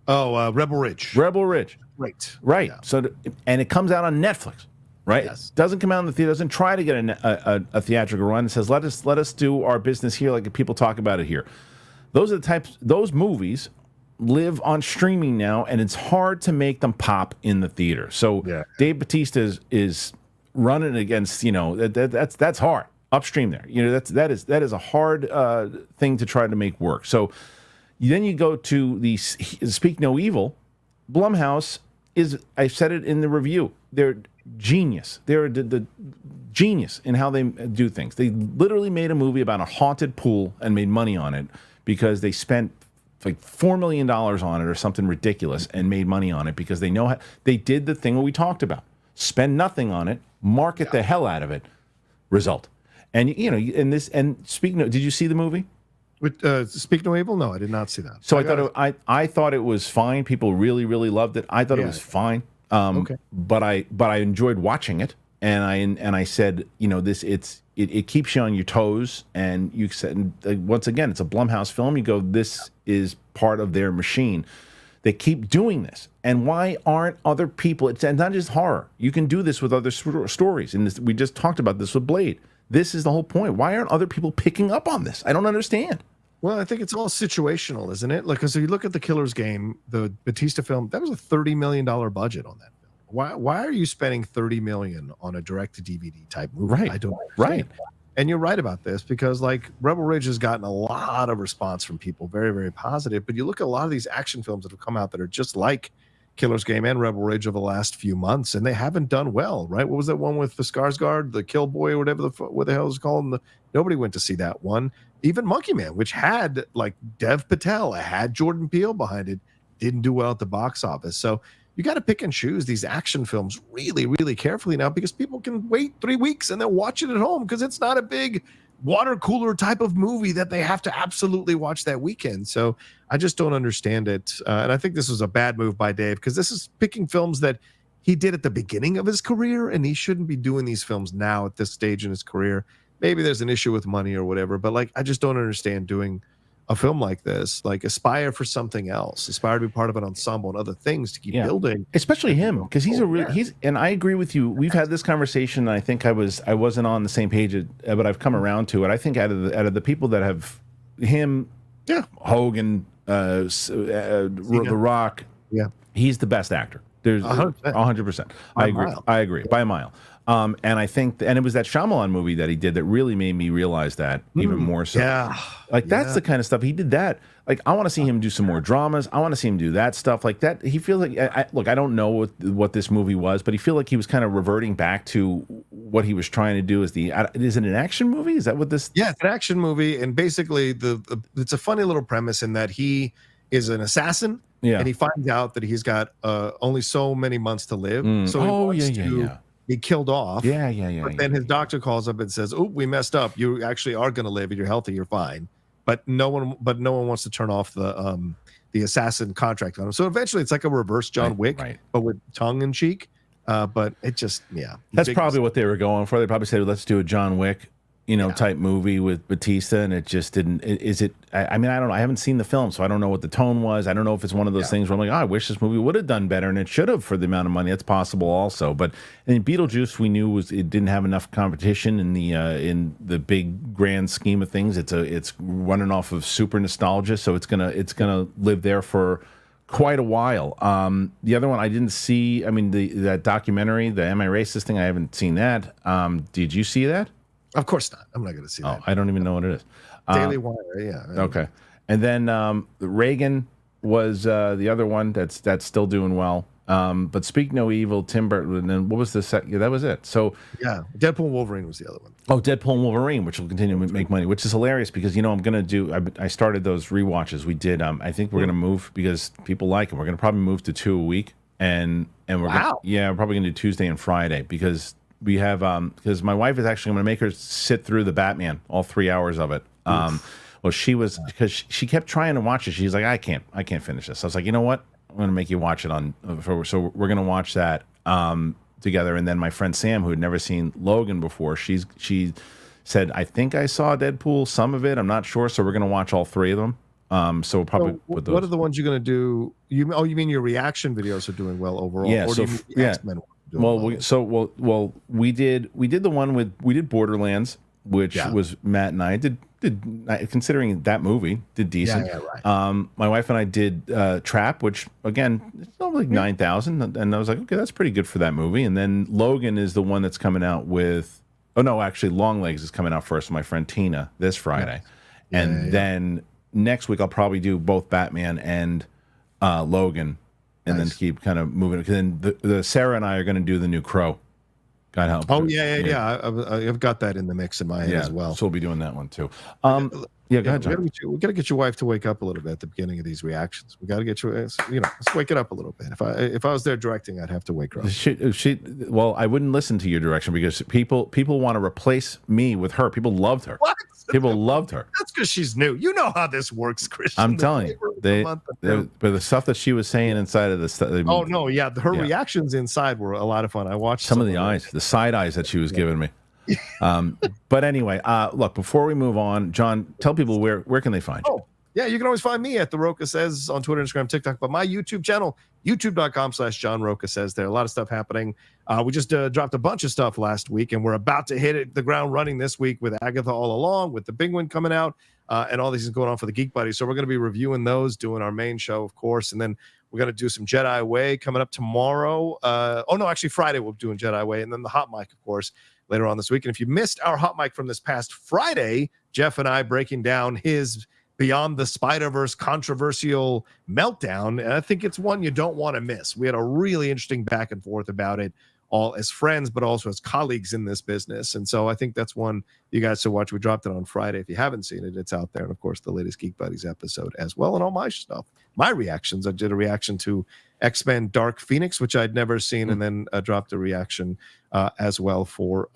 Oh, Rebel Ridge. Right. Yeah. So, and it comes out on Netflix, right? Yes. Doesn't come out in the theater. Doesn't try to get a theatrical run. It says let us do our business here, like people talk about it here. Those are the types. Those movies live on streaming now, and it's hard to make them pop in the theater. So Dave Bautista is running against that's hard upstream there. That is a hard thing to try to make work. So. Then you go to the Speak No Evil. Blumhouse I said it in the review, they're genius. They're the genius in how they do things. They literally made a movie about a haunted pool and made money on it because they spent like $4 million on it or something ridiculous and made money on it because they know how they did the thing we talked about. Spend nothing on it, market the hell out of it, result. And speaking of, did you see the movie? With Speak No Evil? No, I did not see that. So I thought it was fine. People really, really loved it. I thought it was fine. Okay. But I enjoyed watching it, and I said, it keeps you on your toes, and you said once again, it's a Blumhouse film. You go, this is part of their machine. They keep doing this, and why aren't other people? It's not just horror. You can do this with other stories, and we just talked about this with Blade. This is the whole point. Why aren't other people picking up on this? I don't understand. Well, I think it's all situational, isn't it? Like, because if you look at The Killer's Game, the Batista film, that was a $30 million budget on that film. Why are you spending $30 million on a direct-to-DVD type movie? Right. I don't understand. Right. And you're right about this because, like, Rebel Ridge has gotten a lot of response from people, very, very positive. But you look at a lot of these action films that have come out that are just like Killer's Game and Rebel Ridge over the last few months, and they haven't done well, right? What was that one with the Skarsgård, the Kill Boy, or whatever what the hell is called? And nobody went to see that one. Even Monkey Man, which had like Dev Patel, had Jordan Peele behind it, didn't do well at the box office. So you got to pick and choose these action films really, really carefully now because people can wait 3 weeks and they'll watch it at home because it's not a big water cooler type of movie that they have to absolutely watch that weekend. So I just don't understand it. And I think this was a bad move by Dave because this is picking films that he did at the beginning of his career, and he shouldn't be doing these films now at this stage in his career. Maybe there's an issue with money or whatever, but like I just don't understand doing a film like this. Like aspire for something else. Aspire to be part of an ensemble and other things to keep building. Especially him, because he's and I agree with you. We've had this conversation. And I think I wasn't on the same page, but I've come around to it. I think out of the people that have him, Hogan, The Rock, he's the best actor. There's 100%. I agree by a mile. And I think, and it was that Shyamalan movie that he did that really made me realize that even more so. Yeah. Like that's the kind of stuff he did that. Like I want to see him do some more dramas. I want to see him do that stuff like that. He feels like, look, I don't know what this movie was, but he feel like he was kind of reverting back to what he was trying to do. Is it an action movie? Is that what this? Yeah, it's an action movie. And basically it's a funny little premise in that he is an assassin. Yeah. And he finds out that he's got only so many months to live. So he wants to be killed off. But then his doctor calls up and says, "Oh, we messed up. You actually are going to live. You're healthy. You're fine." But no one wants to turn off the assassin contract on him. So eventually, it's like a reverse John Wick, but with tongue in cheek. But it just that's probably what they were going for. They probably said, "Let's do a John Wick." Type movie with Batista, and it just didn't. Is it? I mean, I don't know. I haven't seen the film, so I don't know what the tone was. I don't know if it's one of those things where I'm like, I wish this movie would have done better, and it should have for the amount of money. That's possible, also. But in Beetlejuice, we knew it didn't have enough competition in the big grand scheme of things. It's running off of super nostalgia, so it's gonna live there for quite a while. The other one I didn't see. I mean, that documentary, the Am I Racist thing. I haven't seen that. Did you see that? Of course not. I'm not going to see Oh, that. I don't even know what it is. Daily Wire, yeah. Okay. And then Reagan was the other one that's still doing well. But Speak No Evil, Tim Burton, and then what was the second? Yeah, that was it. So Yeah, Deadpool and Wolverine was the other one. oh, Deadpool and Wolverine, which will continue to make money, which is hilarious because I'm gonna do. I started those rewatches. We did. I think we're gonna move because people like them. We're gonna probably move to 2 a week, and we're we're probably gonna do Tuesday and Friday because we have because my wife is actually gonna make her sit through the Batman, all 3 hours of it. Well, she was because she kept trying to watch it. She's like, I can't finish this. I was like, you know what? I'm going to make you watch it on. So we're going to watch that together. And then my friend Sam, who had never seen Logan before, she said, I think I saw Deadpool, some of it. I'm not sure. So we're going to watch all 3 of them. So we'll probably put those. What are the ones you're going to do? You mean your reaction videos are doing well overall? Yeah. Or So do you mean the X-Men one doing well? We did the one we did Borderlands, which was Matt and I did considering that movie did decent. Yeah, right. My wife and I did Trap, which again it's like 9,000, and I was like, okay, that's pretty good for that movie. And then Logan is the one that's coming out with. Oh no, actually, Longlegs is coming out first. With my friend Tina this Friday, and then next week I'll probably do both Batman and Logan, and then keep kind of moving. Because then the Sarah and I are going to do the new Crow. God help. Oh yeah. I've got that in the mix in my head as well. So we'll be doing that one too. Go ahead, John. We got to get your wife to wake up a little bit at the beginning of these reactions. We got to get you, let's wake it up a little bit. If I was there directing, I'd have to wake her up. Well, I wouldn't listen to your direction because people want to replace me with her. People loved her. What? People loved her. That's because she's new. You know how this works, Kristian. I'm telling you, but the stuff that she was saying inside of the oh no, yeah, her reactions inside were a lot of fun. I watched some of the eyes, the side eyes that she was giving me. But anyway, look, before we move on, John, tell people where can they find you? Yeah, you can always find me at The Rocha Says on Twitter, Instagram, TikTok, but my YouTube channel, youtube.com/John Rocha Says. There a lot of stuff happening. We just dropped a bunch of stuff last week, and we're about to hit the ground running this week with Agatha All Along, with The Big One coming out, and all these things going on for the Geek Buddies. So we're going to be reviewing those, doing our main show, of course, and then we're going to do some Jedi Way coming up tomorrow. Actually Friday we'll be doing Jedi Way, and then the Hot Mic, of course, later on this week. And if you missed our Hot Mic from this past Friday, Jeff and I breaking down his Beyond the Spider-Verse controversial meltdown, and I think it's one you don't want to miss. We had a really interesting back and forth about it, all as friends, but also as colleagues in this business. And so I think that's one you guys should watch. We dropped it on Friday. If you haven't seen it, it's out there. And of course, the latest Geek Buddies episode as well, and all my stuff. My reactions, I did a reaction to X-Men Dark Phoenix, which I'd never seen, and then dropped a reaction as well for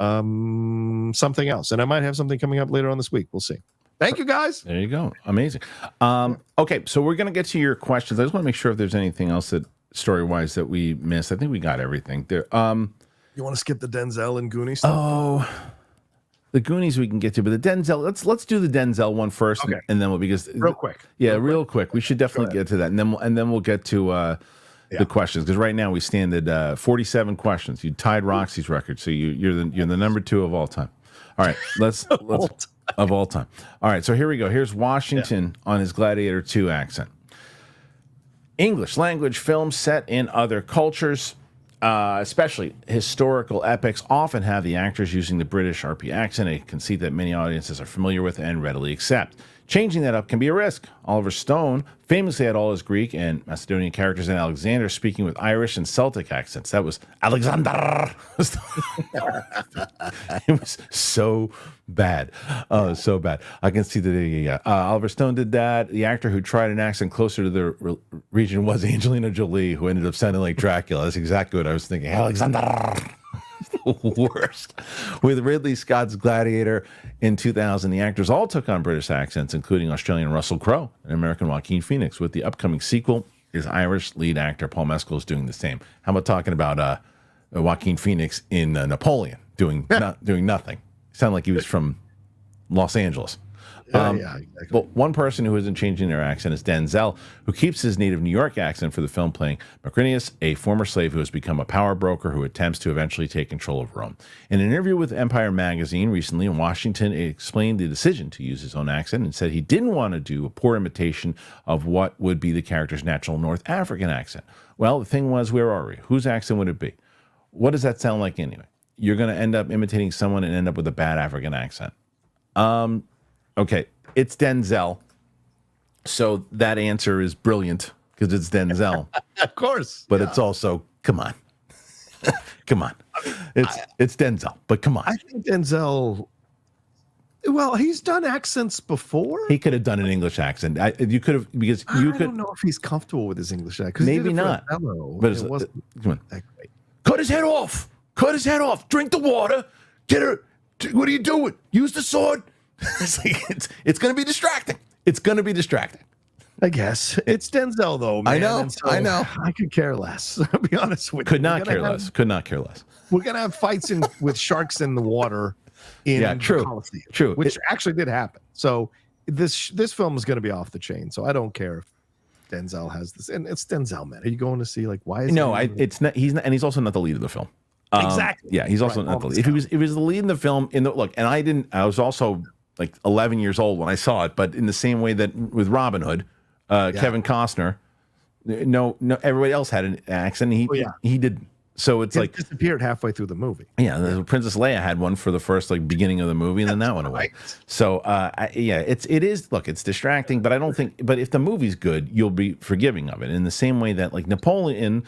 something else. And I might have something coming up later on this week. We'll see. Thank you, guys. There you go. Amazing. Okay, so we're going to get to your questions. I just want to make sure if there's anything else that story-wise that we missed. I think we got everything there. You want to skip the Denzel and Goonies stuff? Oh, the Goonies we can get to, but the Denzel. Let's do the Denzel one first, and then because real quick. Yeah, real quick. We should definitely get to that, and then we'll get to the questions, because right now we stand at 47 questions. You tied Roxy's record, so you're the number 2 of all time. All right, let's of all time. All right, so here we go. Here's Washington on his Gladiator 2 accent. English language films set in other cultures, especially historical epics, often have the actors using the British RP accent, a conceit that many audiences are familiar with and readily accept. Changing that up can be a risk. Oliver Stone famously had all his Greek and Macedonian characters in Alexander speaking with Irish and Celtic accents. That was Alexander. It was so bad. Oh, so bad. I can see that. Oliver Stone did that. The actor who tried an accent closer to the region was Angelina Jolie, who ended up sounding like Dracula. That's exactly what I was thinking. Alexander. The worst. With Ridley Scott's Gladiator in 2000, the actors all took on British accents, including Australian Russell Crowe and American Joaquin Phoenix. With the upcoming sequel, his Irish lead actor Paul Mescal is doing the same. How about talking about Joaquin Phoenix in Napoleon doing nothing? Sounded like he was from Los Angeles. Exactly. But one person who isn't changing their accent is Denzel, who keeps his native New York accent for the film, playing Macrinius, a former slave who has become a power broker who attempts to eventually take control of Rome. In an interview with Empire magazine recently, Washington explained the decision to use his own accent and said he didn't want to do a poor imitation of what would be the character's natural North African accent. Well, the thing was, where are we? Whose accent would it be? What does that sound like anyway? you're going to end up imitating someone and end up with a bad African accent. Okay, it's Denzel. So that answer is brilliant because it's Denzel. Of course. But it's also, come on. Come on. It's Denzel, but come on. I think Denzel, well, he's done accents before. He could have done an English accent. You could have, because you could. I don't know if he's comfortable with his English accent. Maybe not. But it wasn't come on. That great. Cut his head off. Cut his head off. Drink the water. Get her. What are you doing? Use the sword. It's going to be distracting. It's going to be distracting. I guess it's Denzel though, man. I know. I could care less. I'll be honest with you. Could not care less. We're gonna have fights with sharks in the water in the Coliseum. True. Which actually did happen. So this film is gonna be off the chain. So I don't care if Denzel has this. And it's Denzel, man. Are you going to see why is it's not he's not, and he's also not the lead of the film. Exactly. Yeah, he's also not the lead. If he was the lead in the film and I was also like 11 years old when I saw it, but in the same way that with Robin Hood, Kevin Costner, no, everybody else had an accent. He didn't. So it's like disappeared halfway through the movie. Yeah, Princess Leia had one for the first beginning of the movie, and then that went away. Right. So it's distracting, but I don't think. But if the movie's good, you'll be forgiving of it. In the same way that Napoleon,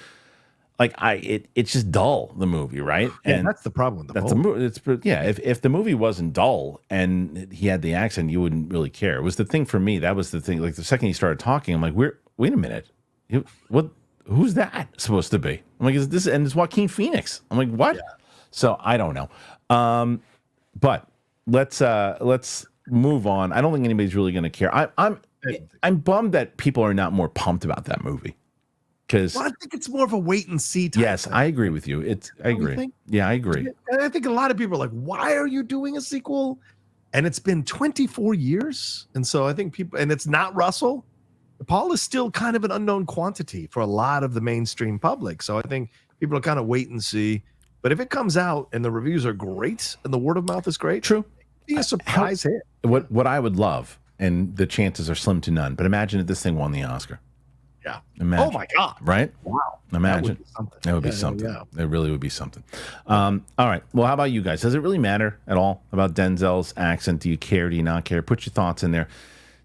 it's just dull, the movie, right? Yeah, and that's the problem with the movie. If the movie wasn't dull and he had the accent, you wouldn't really care. It was the thing for me. That was the thing. Like the second he started talking, I'm like, wait a minute, what? Who's that supposed to be? I'm like, is this? And it's Joaquin Phoenix. I'm like, what? Yeah. So I don't know. But let's move on. I don't think anybody's really going to care. I'm bummed that people are not more pumped about that movie. Because I think it's more of a wait and see type Yes, thing. I agree with you. I agree. Yeah, I agree. And I think a lot of people are like, why are you doing a sequel? And it's been 24 years. And so I think people, and it's not Russell. Paul is still kind of an unknown quantity for a lot of the mainstream public. So I think people are kind of wait and see. But if it comes out and the reviews are great and the word of mouth is great, true, it'd be a surprise hit. What I would love, and the chances are slim to none, but imagine if this thing won the Oscar. Yeah. Imagine. Oh my God. Right? Wow. Imagine. That would be something. It really would be something. All right. Well, how about you guys? Does it really matter at all about Denzel's accent? Do you care? Do you not care? Put your thoughts in there.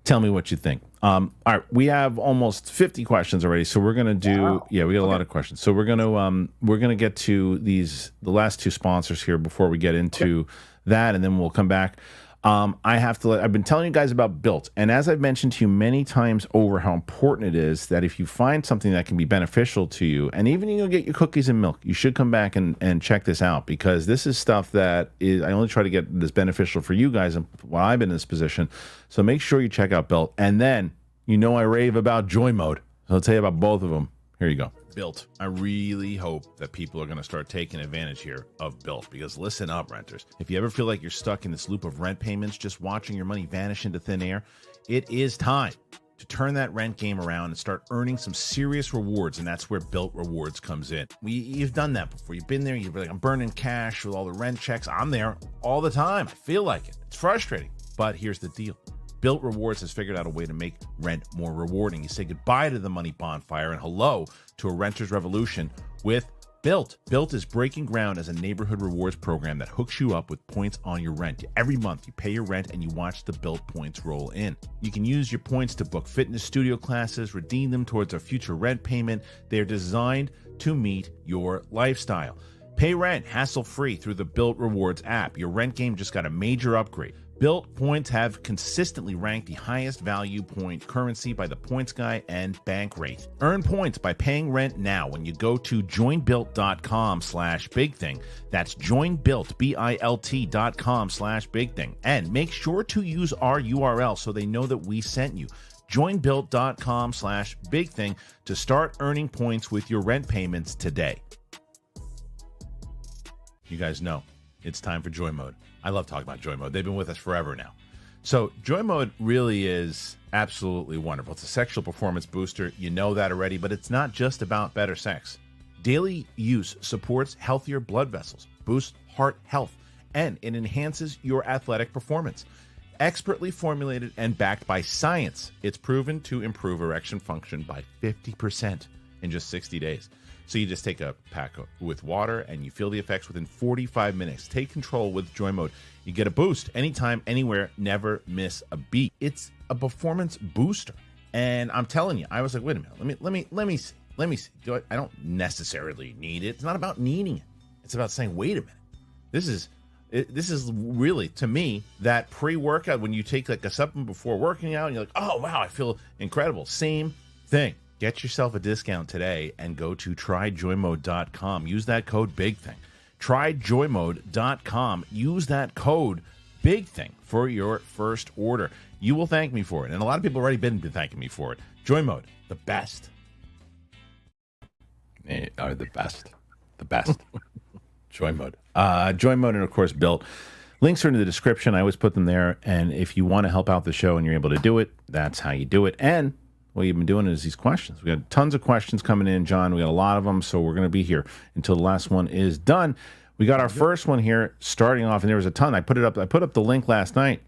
Tell me what you think. All right, we have almost 50 questions already, so we're gonna do. Wow. Yeah, we got a lot of questions. So we're gonna get to the last two sponsors here before we get into that, and then we'll come back. I've been telling you guys about Built, and as I've mentioned to you many times over, how important it is that if you find something that can be beneficial to you, and even you get your cookies and milk, you should come back and check this out, because this is stuff that I only try to get this beneficial for you guys while I've been in this position. So make sure you check out Built, and then I rave about Joy Mode. So I'll tell you about both of them. Here you go. Built. I really hope that people are going to start taking advantage here of Built, because listen up, renters. If you ever feel like you're stuck in this loop of rent payments, just watching your money vanish into thin air, it is time to turn that rent game around and start earning some serious rewards, and that's where Built Rewards comes in. You've done that before. You've been there. You're like, I'm burning cash with all the rent checks. I'm there all the time. I feel like it. It's frustrating, but here's the deal. Built Rewards has figured out a way to make rent more rewarding. You say goodbye to the money bonfire and hello to a renter's revolution with Built. Built is breaking ground as a neighborhood rewards program that hooks you up with points on your rent. Every month, you pay your rent and you watch the Built points roll in. You can use your points to book fitness studio classes, redeem them towards a future rent payment. They're designed to meet your lifestyle. Pay rent hassle-free through the Built Rewards app. Your rent game just got a major upgrade. Built points have consistently ranked the highest value point currency by the Points Guy and Bankrate. Earn points by paying rent now when you go to joinbuilt.com/bigthing. That's joinbuilt, BILT.com/bigthing. And make sure to use our URL so they know that we sent you. Joinbuilt.com/bigthing to start earning points with your rent payments today. You guys know it's time for Joy Mode. I love talking about Joy Mode. They've been with us forever now. So Joy Mode really is absolutely wonderful. It's a sexual performance booster. You know that already, but it's not just about better sex. Daily use supports healthier blood vessels, boosts heart health, and it enhances your athletic performance. Expertly formulated and backed by science, it's proven to improve erection function by 50%. in just 60 days. So you just take a pack with water and you feel the effects within 45 minutes. Take control with Joy Mode. You get a boost anytime, anywhere, never miss a beat. It's a performance booster. And I'm telling you, I was like, wait a minute, let me see. I don't necessarily need it. It's not about needing it. It's about saying, wait a minute. This is really, to me, that pre-workout when you take like a supplement before working out and you're like, oh wow, I feel incredible. Same thing. Get yourself a discount today and go to tryjoymode.com. Use that code BIGTHING. Tryjoymode.com. Use that code BIGTHING for your first order. You will thank me for it. And a lot of people have already been thanking me for it. Joy Mode, the best. They are the best. The best. Joy Mode. Joy Mode and, of course, Built. Links are in the description. I always put them there. And if you want to help out the show and you're able to do it, that's how you do it. And what you've been doing is these questions. We got tons of questions coming in, John. We got a lot of them, so we're going to be here until the last one is done. We got our first one here starting off, and there was a ton. I put up the link last night,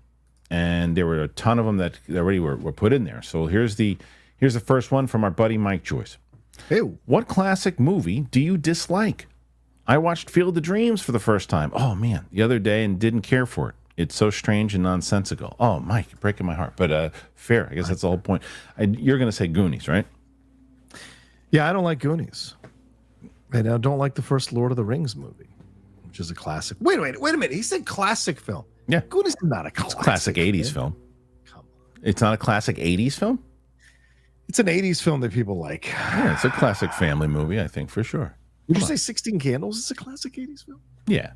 and there were a ton of them that already were put in there. So here's the first one from our buddy Mike Joyce. Hey, what classic movie do you dislike? I watched Field of Dreams for the first time. Oh, man, the other day and didn't care for it. It's so strange and nonsensical. Oh, Mike, you're breaking my heart. But fair. I guess that's the whole point. You're going to say Goonies, right? Yeah, I don't like Goonies. And I don't like the first Lord of the Rings movie, which is a classic. Wait a minute. He said classic film. Yeah. Goonies is not a classic. It's a classic 80s film. Come on. It's not a classic 80s film? It's an 80s film that people like. Yeah, it's a classic family movie, I think, for sure. Would you say 16 Candles is a classic 80s film? Yeah.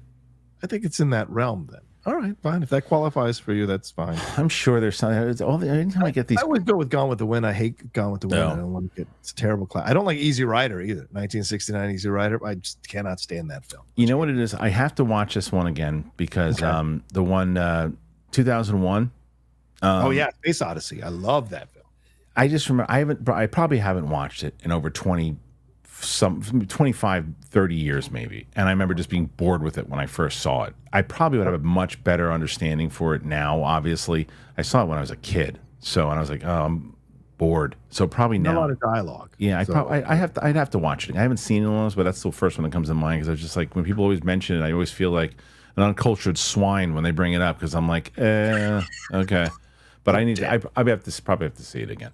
I think it's in that realm then. All right, fine. If that qualifies for you, that's fine. I'm sure there's something. Anytime I get these. I would go with Gone with the Wind. I hate Gone with the Wind. No. I don't want to get. It's a terrible class. I don't like Easy Rider either. 1969 Easy Rider. I just cannot stand that film. You know what it is? I have to watch this one again because the one 2001. Oh yeah, Space Odyssey. I love that film. I just remember I probably haven't watched it in over 25, 30 years maybe. And I remember just being bored with it when I first saw it. I probably would have a much better understanding for it now, obviously. I saw it when I was a kid. And I was like, oh, I'm bored. So probably now. Not a lot of dialogue. Yeah, I'd have to watch it. I haven't seen it in a while, but that's the first one that comes to mind because I was just like, when people always mention it, I always feel like an uncultured swine when they bring it up because I'm like, okay. But I probably have to see it again.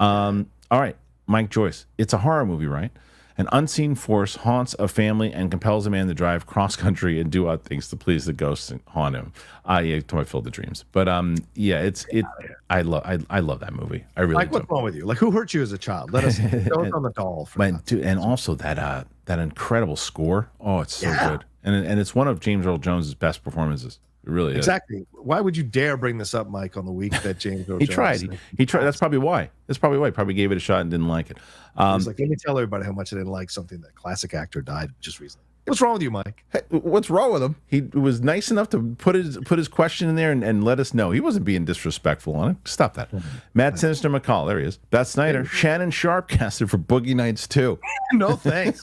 All right, Mike Joyce. It's a horror movie, right? An unseen force haunts a family and compels a man to drive cross-country and do odd things to please the ghosts and haunt him. Yeah, to my Field of Dreams. But yeah, I love that movie. I really Like, do. what's wrong with you? Like, who hurt you as a child? Let us go on the doll. And also that incredible score. Oh, it's so good. And it's one of James Earl Jones's best performances. It really is. Exactly. Why would you dare bring this up, Mike, on the week that James Earl He Jones tried. He tried. That's probably why. He probably gave it a shot and didn't like it. He's like, let me tell everybody how much I didn't like something that classic actor died just recently. What's wrong with you, Mike? Hey, what's wrong with him? He was nice enough to put his question in there and let us know. He wasn't being disrespectful on it. Stop that. Matt Sinister McCall, there he is. Beth Snyder, Shannon Sharp casted for Boogie Nights 2. No thanks.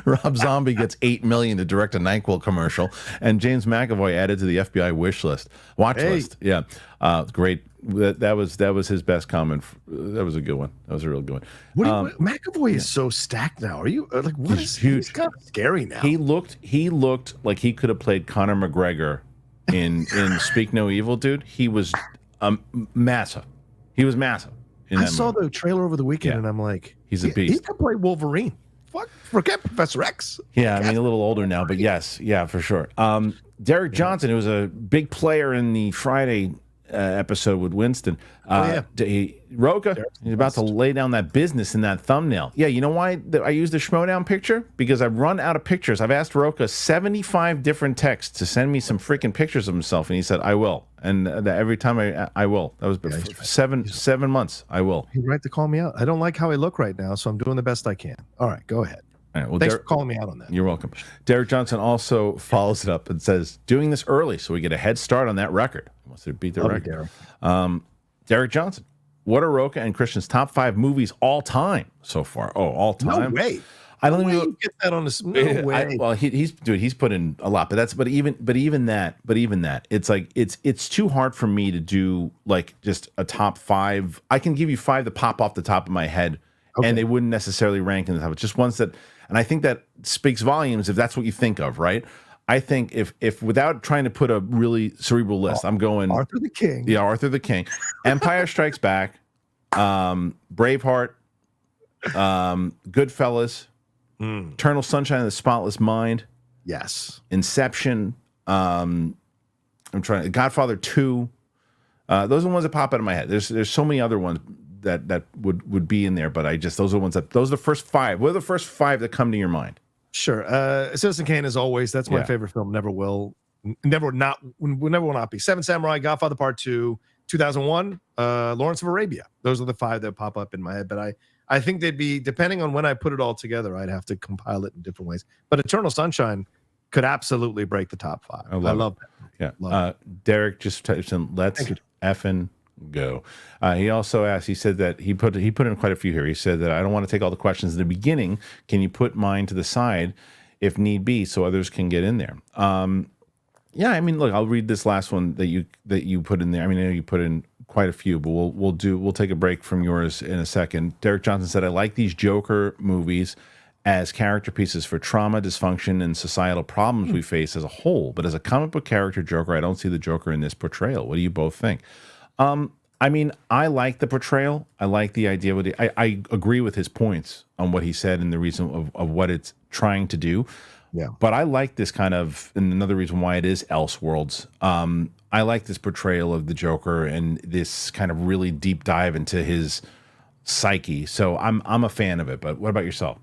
Rob Zombie gets $8 million to direct a NyQuil commercial, and James McAvoy added to the FBI watch list. Yeah, great. That was his best comment. That was a good one. That was a real good one. McAvoy is so stacked now. Are you like what He's is huge. He's kind of scary now. He looked like he could have played Conor McGregor in Speak No Evil, dude. He was massive. He was massive. I saw the trailer over the weekend, and I'm like, he's a beast. He could play Wolverine. Forget Professor X. Yeah, I mean, a little older now, but yes, yeah, for sure. Derek Johnson, who was a big player in the Friday episode with Winston. Rocha, he's about to lay down that business in that thumbnail. Yeah, you know why I used the Schmodown picture? Because I've run out of pictures. I've asked Rocha 75 different texts to send me some freaking pictures of himself, and he said, I will. And every time I will. That was seven months. I will. He's right to call me out. I don't like how I look right now, so I'm doing the best I can. All right, go ahead. All right, well, thanks for calling me out on that. You're welcome. Derek Johnson also follows it up and says, doing this early so we get a head start on that record. He wants to beat the record. Derek Johnson, what are Rocha and Kristian's top 5 movies all time so far? Oh, all time? No way. I don't even get that on this. No way. Well, he's put in a lot, but even that, it's like it's too hard for me to do like just a top 5. I can give you 5 that pop off the top of my head, and they wouldn't necessarily rank in the top. It's just ones that, and I think that speaks volumes if that's what you think of, right? I think if without trying to put a really cerebral list, I'm going Arthur the King. Yeah, Arthur the King, Empire Strikes Back, Braveheart, Goodfellas, Eternal Sunshine of the Spotless Mind. Yes. Inception. Godfather 2. Those are the ones that pop out of my head. There's so many other ones that would be in there, but those are the first 5. What are the first 5 that come to your mind? Sure. Citizen Kane, as always, that's my favorite film. Never will not be. Seven Samurai, Godfather Part 2, 2001, Lawrence of Arabia. Those are the 5 that pop up in my head, but I think they'd be, depending on when I put it all together, I'd have to compile it in different ways. But Eternal Sunshine could absolutely break the top 5. I love that. Yeah. Derek just types in, let's effing go. He also asked, he said that he put in quite a few here. He said that I don't want to take all the questions in the beginning. Can you put mine to the side if need be so others can get in there? Yeah, I mean, look, I'll read this last one that you put in there. I mean, I know you put in quite a few, but we'll take a break from yours in a second. Derek Johnson said, I like these Joker movies as character pieces for trauma, dysfunction, and societal problems we face as a whole. But as a comic book character Joker, I don't see the Joker in this portrayal. What do you both think? I mean, I like the portrayal. I like the idea. I agree with his points on what he said and the reason of what it's trying to do. Yeah. But I like this kind of, and another reason why it is Elseworlds. I like this portrayal of the Joker and this kind of really deep dive into his psyche. So I'm a fan of it. But what about yourself?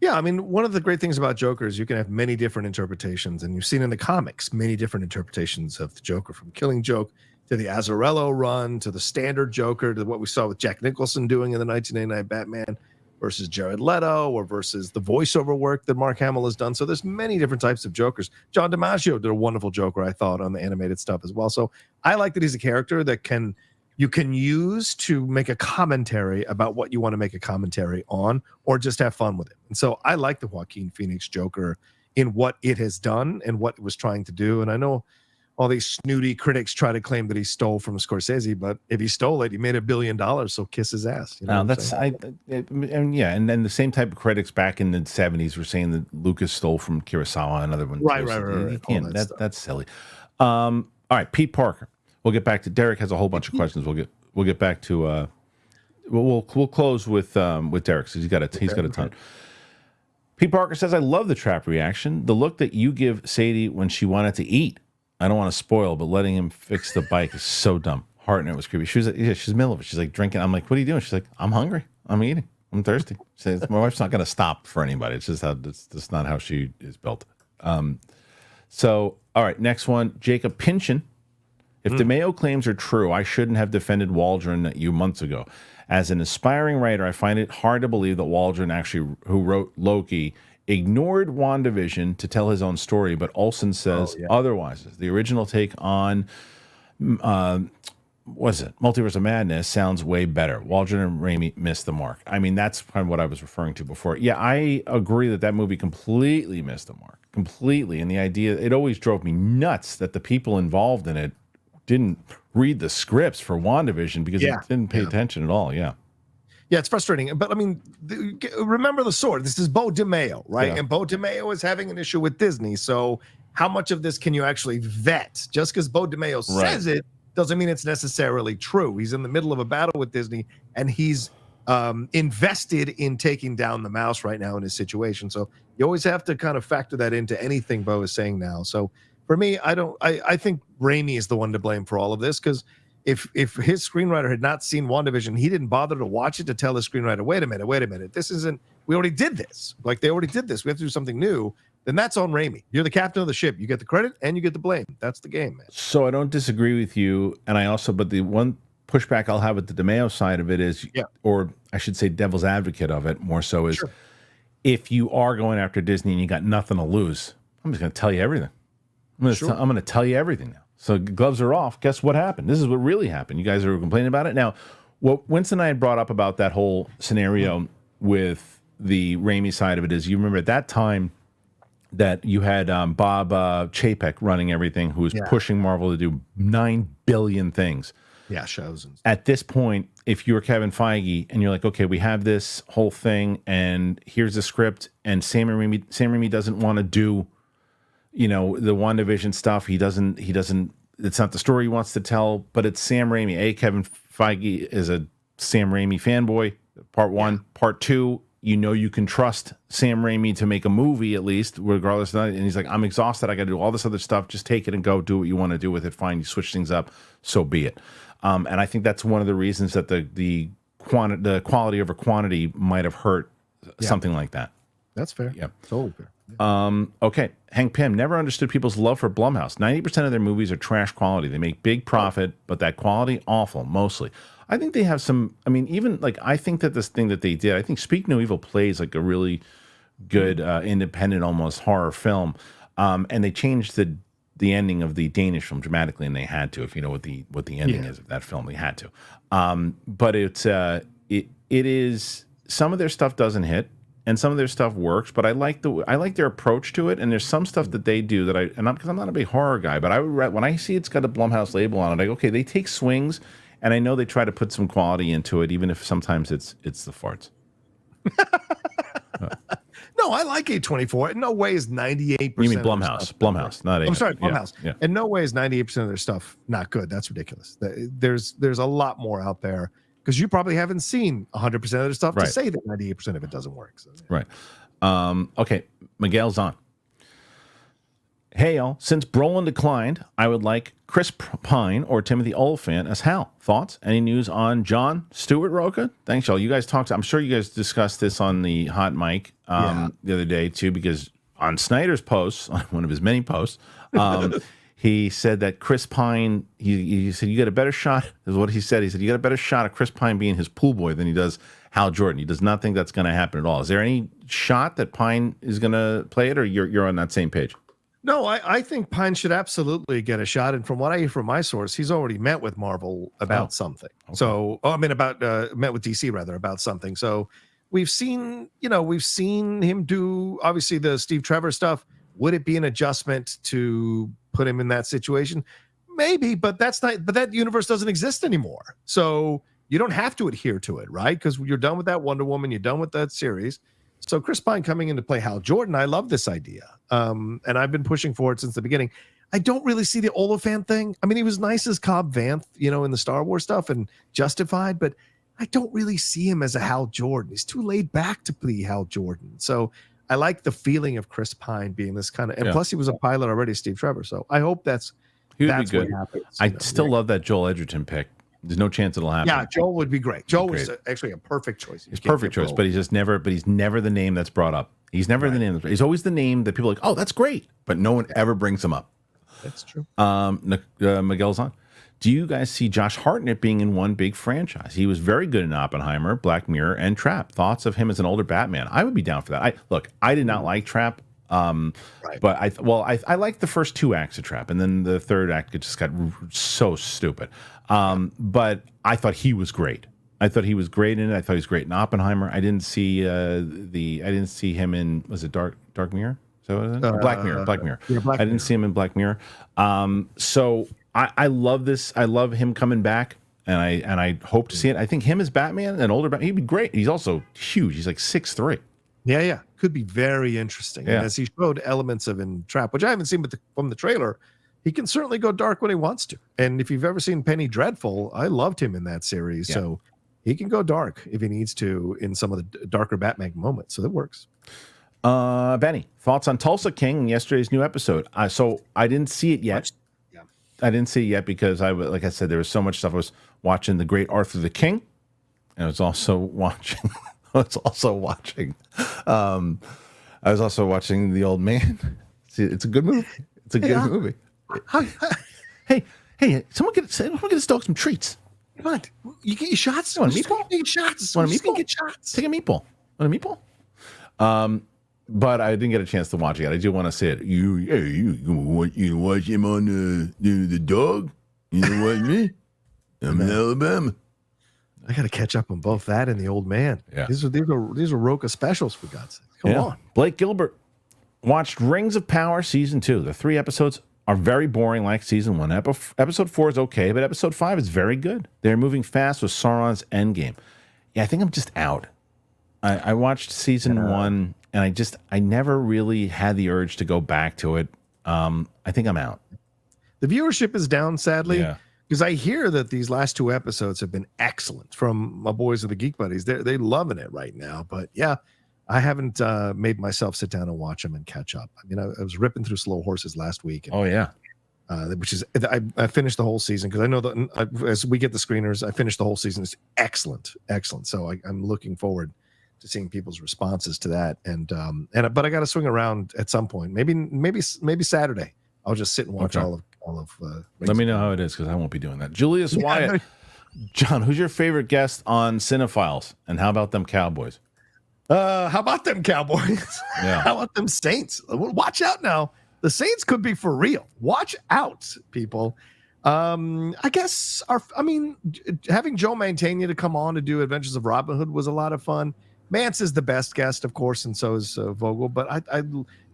Yeah, I mean, one of the great things about Joker is you can have many different interpretations, and you've seen in the comics many different interpretations of the Joker, from Killing Joke to the Azzarello run to the standard Joker to what we saw with Jack Nicholson doing in the 1989 Batman versus Jared Leto, or versus the voiceover work that Mark Hamill has done. So there's many different types of Jokers. John DiMaggio did a wonderful Joker, I thought, on the animated stuff as well. So I like that he's a character that you can use to make a commentary about what you want to make a commentary on, or just have fun with it. And so I like the Joaquin Phoenix Joker in what it has done and what it was trying to do. And I know all these snooty critics try to claim that he stole from Scorsese, but if he stole it, he made $1 billion, so kiss his ass. You know and then the same type of critics back in the 70s were saying that Lucas stole from Kurosawa and other ones. Right. You can't, that's silly. All right, Pete Parker. We'll get back to Derek. Has a whole bunch of questions. We'll get back to. We'll close with Derek. So he's got a ton. Pete Parker says, "I love the trap reaction. The look that you give Sadie when she wanted to eat. I don't want to spoil, but letting him fix the bike is so dumb. Hartnett was creepy. She was she's in the middle of it. She's like drinking. I'm like, what are you doing? She's like, I'm hungry. I'm eating. I'm thirsty. She says, my wife's not going to stop for anybody. It's just that's not how she is built. So all right, next one, Jacob Pynchon. If DeMeo claims are true, I shouldn't have defended Waldron at you months ago. As an aspiring writer, I find it hard to believe that Waldron, actually, who wrote Loki, ignored WandaVision to tell his own story, but Olsen says otherwise. The original take on, Multiverse of Madness sounds way better. Waldron and Raimi missed the mark. I mean, that's kind of what I was referring to before. Yeah, I agree that movie completely missed the mark. Completely. And the idea, it always drove me nuts that the people involved in it didn't read the scripts for WandaVision because it didn't pay attention at all. Yeah, it's frustrating. But I mean, remember the sword. This is Bo DeMeo, right? Yeah. And Bo DeMeo is having an issue with Disney. So how much of this can you actually vet? Just because Bo DeMeo says it doesn't mean it's necessarily true. He's in the middle of a battle with Disney, and he's invested in taking down the mouse right now in his situation. So you always have to kind of factor that into anything Bo is saying now. So for me, I think Raimi is the one to blame for all of this, because if his screenwriter had not seen WandaVision, he didn't bother to watch it to tell the screenwriter, wait a minute, this isn't, we already did this. Like, they already did this. We have to do something new. Then that's on Raimi. You're the captain of the ship. You get the credit and you get the blame. That's the game, man. So I don't disagree with you. And but the one pushback I'll have with the DeMeo side of it is, or I should say devil's advocate of it more so, is if you are going after Disney and you got nothing to lose, I'm just going to tell you everything. I'm going to tell you everything now. So gloves are off. Guess what happened? This is what really happened. You guys are complaining about it. Now, what Winston and I had brought up about that whole scenario with the Raimi side of it is, you remember at that time that you had Bob Chapek running everything, who was pushing Marvel to do 9 billion things. Yeah, shows. At this point, if you're Kevin Feige and you're like, okay, we have this whole thing and here's the script, and Sam Raimi doesn't want to do, the WandaVision stuff. He doesn't, it's not the story he wants to tell, but it's Sam Raimi. Kevin Feige is a Sam Raimi fanboy, part one. Yeah. Part two, you can trust Sam Raimi to make a movie at least, regardless of that. And he's like, I'm exhausted. I got to do all this other stuff. Just take it and go do what you want to do with it. Fine. You switch things up. So be it. And I think that's one of the reasons that the quality over quantity might have hurt something like that. That's fair. Yeah. Totally fair. Yeah. Okay. Hank Pym never understood people's love for Blumhouse. 90% of their movies are trash quality. They make big profit, but that quality, awful, mostly. I think they have some, even I think that this thing that they did, I think Speak No Evil plays like a really good independent, almost horror film. And they changed the ending of the Danish film dramatically, and they had to, if you know what the ending is of that film, they had to. But it is, some of their stuff doesn't hit, and some of their stuff works, but I like their approach to it. And there's some stuff that they do that because I'm not a big horror guy, but when I see it's got a Blumhouse label on it, I go, okay, they take swings, and I know they try to put some quality into it, even if sometimes it's the farts. No, I like A24. In no way is 98%. You mean Blumhouse? Blumhouse, not A. I'm sorry, Blumhouse. Yeah. In no way is 98% of their stuff not good. That's ridiculous. There's a lot more out there, because you probably haven't seen 100% of their stuff to say that 98% of it doesn't work. So, yeah. Right. Okay, Miguel's on. Hey, y'all. Since Brolin declined, I would like Chris Pine or Timothy Olyphant as Hal. Thoughts? Any news on John Stewart, Rocha? Thanks, y'all. You guys talked. I'm sure you guys discussed this on the hot mic the other day, too, because on Snyder's posts, on one of his many posts, he said that Chris Pine, he said, you got a better shot, is what he said. He said, you got a better shot of Chris Pine being his pool boy than he does Hal Jordan. He does not think that's going to happen at all. Is there any shot that Pine is going to play it, or you're on that same page? No, I think Pine should absolutely get a shot. And from what I hear from my source, he's already met with Marvel about something. Okay. So, met with DC rather about something. So we've seen him do, obviously, the Steve Trevor stuff. Would it be an adjustment to put him in that situation? Maybe, but that universe doesn't exist anymore. So you don't have to adhere to it, right? Because you're done with that Wonder Woman. You're done with that series. So Chris Pine coming in to play Hal Jordan, I love this idea. And I've been pushing for it since the beginning. I don't really see the Oliphant thing. I mean, he was nice as Cobb Vanth, in the Star Wars stuff and Justified, but I don't really see him as a Hal Jordan. He's too laid back to be Hal Jordan. So I like the feeling of Chris Pine being this kind of, and plus he was a pilot already, Steve Trevor. So I hope that's what happens. I still love that Joel Edgerton pick. There's no chance it'll happen. Yeah, Joel would be great. Joel was actually a perfect choice. He's perfect choice, but he's never the name that's brought up. He's never the name. He's always the name that people are like, oh, that's great, but no one ever brings him up. That's true. Miguel's on. Do you guys see Josh Hartnett being in one big franchise? He was very good in Oppenheimer, Black Mirror, and Trap. Thoughts of him as an older Batman? I would be down for that. I did not like Trap. But I liked the first two acts of Trap, and then the third act just got so stupid. But I thought he was great. I thought he was great in it. I thought he was great in Oppenheimer. I didn't see him in, was it Dark Mirror? So Black Mirror. Yeah, I didn't see him in Black Mirror. So I love this. I love him coming back, and I hope to see it. I think him as Batman, an older Batman, he'd be great. He's also huge. He's like 6'3". Yeah. Could be very interesting. Yeah. And as he showed elements of in Trap, which I haven't seen from the trailer, he can certainly go dark when he wants to. And if you've ever seen Penny Dreadful, I loved him in that series. Yeah. So he can go dark if he needs to in some of the darker Batman moments. So that works. Benny, thoughts on Tulsa King and yesterday's new episode? So I didn't see it yet. Yeah. I didn't see it yet because like I said, there was so much stuff. I was watching The Great Arthur the King, and I was also watching I was also watching The Old Man. See, it's a good movie. It's a good movie. Hey, someone get his dog some treats. Come on, you get your shots. You want a meatball? Get shots. Want a meatball? Get shots. Take a meatball. Want a meatball? But I didn't get a chance to watch it yet. I do want to see it. You watch him on the dog? You know what me? I'm in Alabama. I got to catch up on both that and The Old Man. Yeah. These are Rocha specials, for God's sake. Come on. Blake Gilbert watched Rings of Power season 2. The 3 episodes are very boring like season 1. Episode 4 is okay, but episode 5 is very good. They're moving fast with Sauron's endgame. Yeah, I think I'm just out. I watched season 1, and I never really had the urge to go back to it. I think I'm out. The viewership is down, sadly, because I hear that these last 2 episodes have been excellent from my boys of the Geek Buddies. They're loving it right now. But yeah, I haven't made myself sit down and watch them and catch up. I mean, I was ripping through Slow Horses last week. And, which is I finished the whole season because I know that as we get the screeners, I finished the whole season. It's excellent. So I'm looking forward to seeing people's responses to that. But I got to swing around at some point. Maybe Saturday. I'll just sit and watch all of. Let me know how it is because I won't be doing that. Julius Wyatt, John, who's your favorite guest on Cinephiles, and how about them Cowboys? How about them Cowboys? Yeah. How about them Saints? Watch out now. The Saints could be for real. Watch out, people. I guess having Joe Mantegna to come on to do Adventures of Robin Hood was a lot of fun. Mance is the best guest, of course, and so is Vogel. But I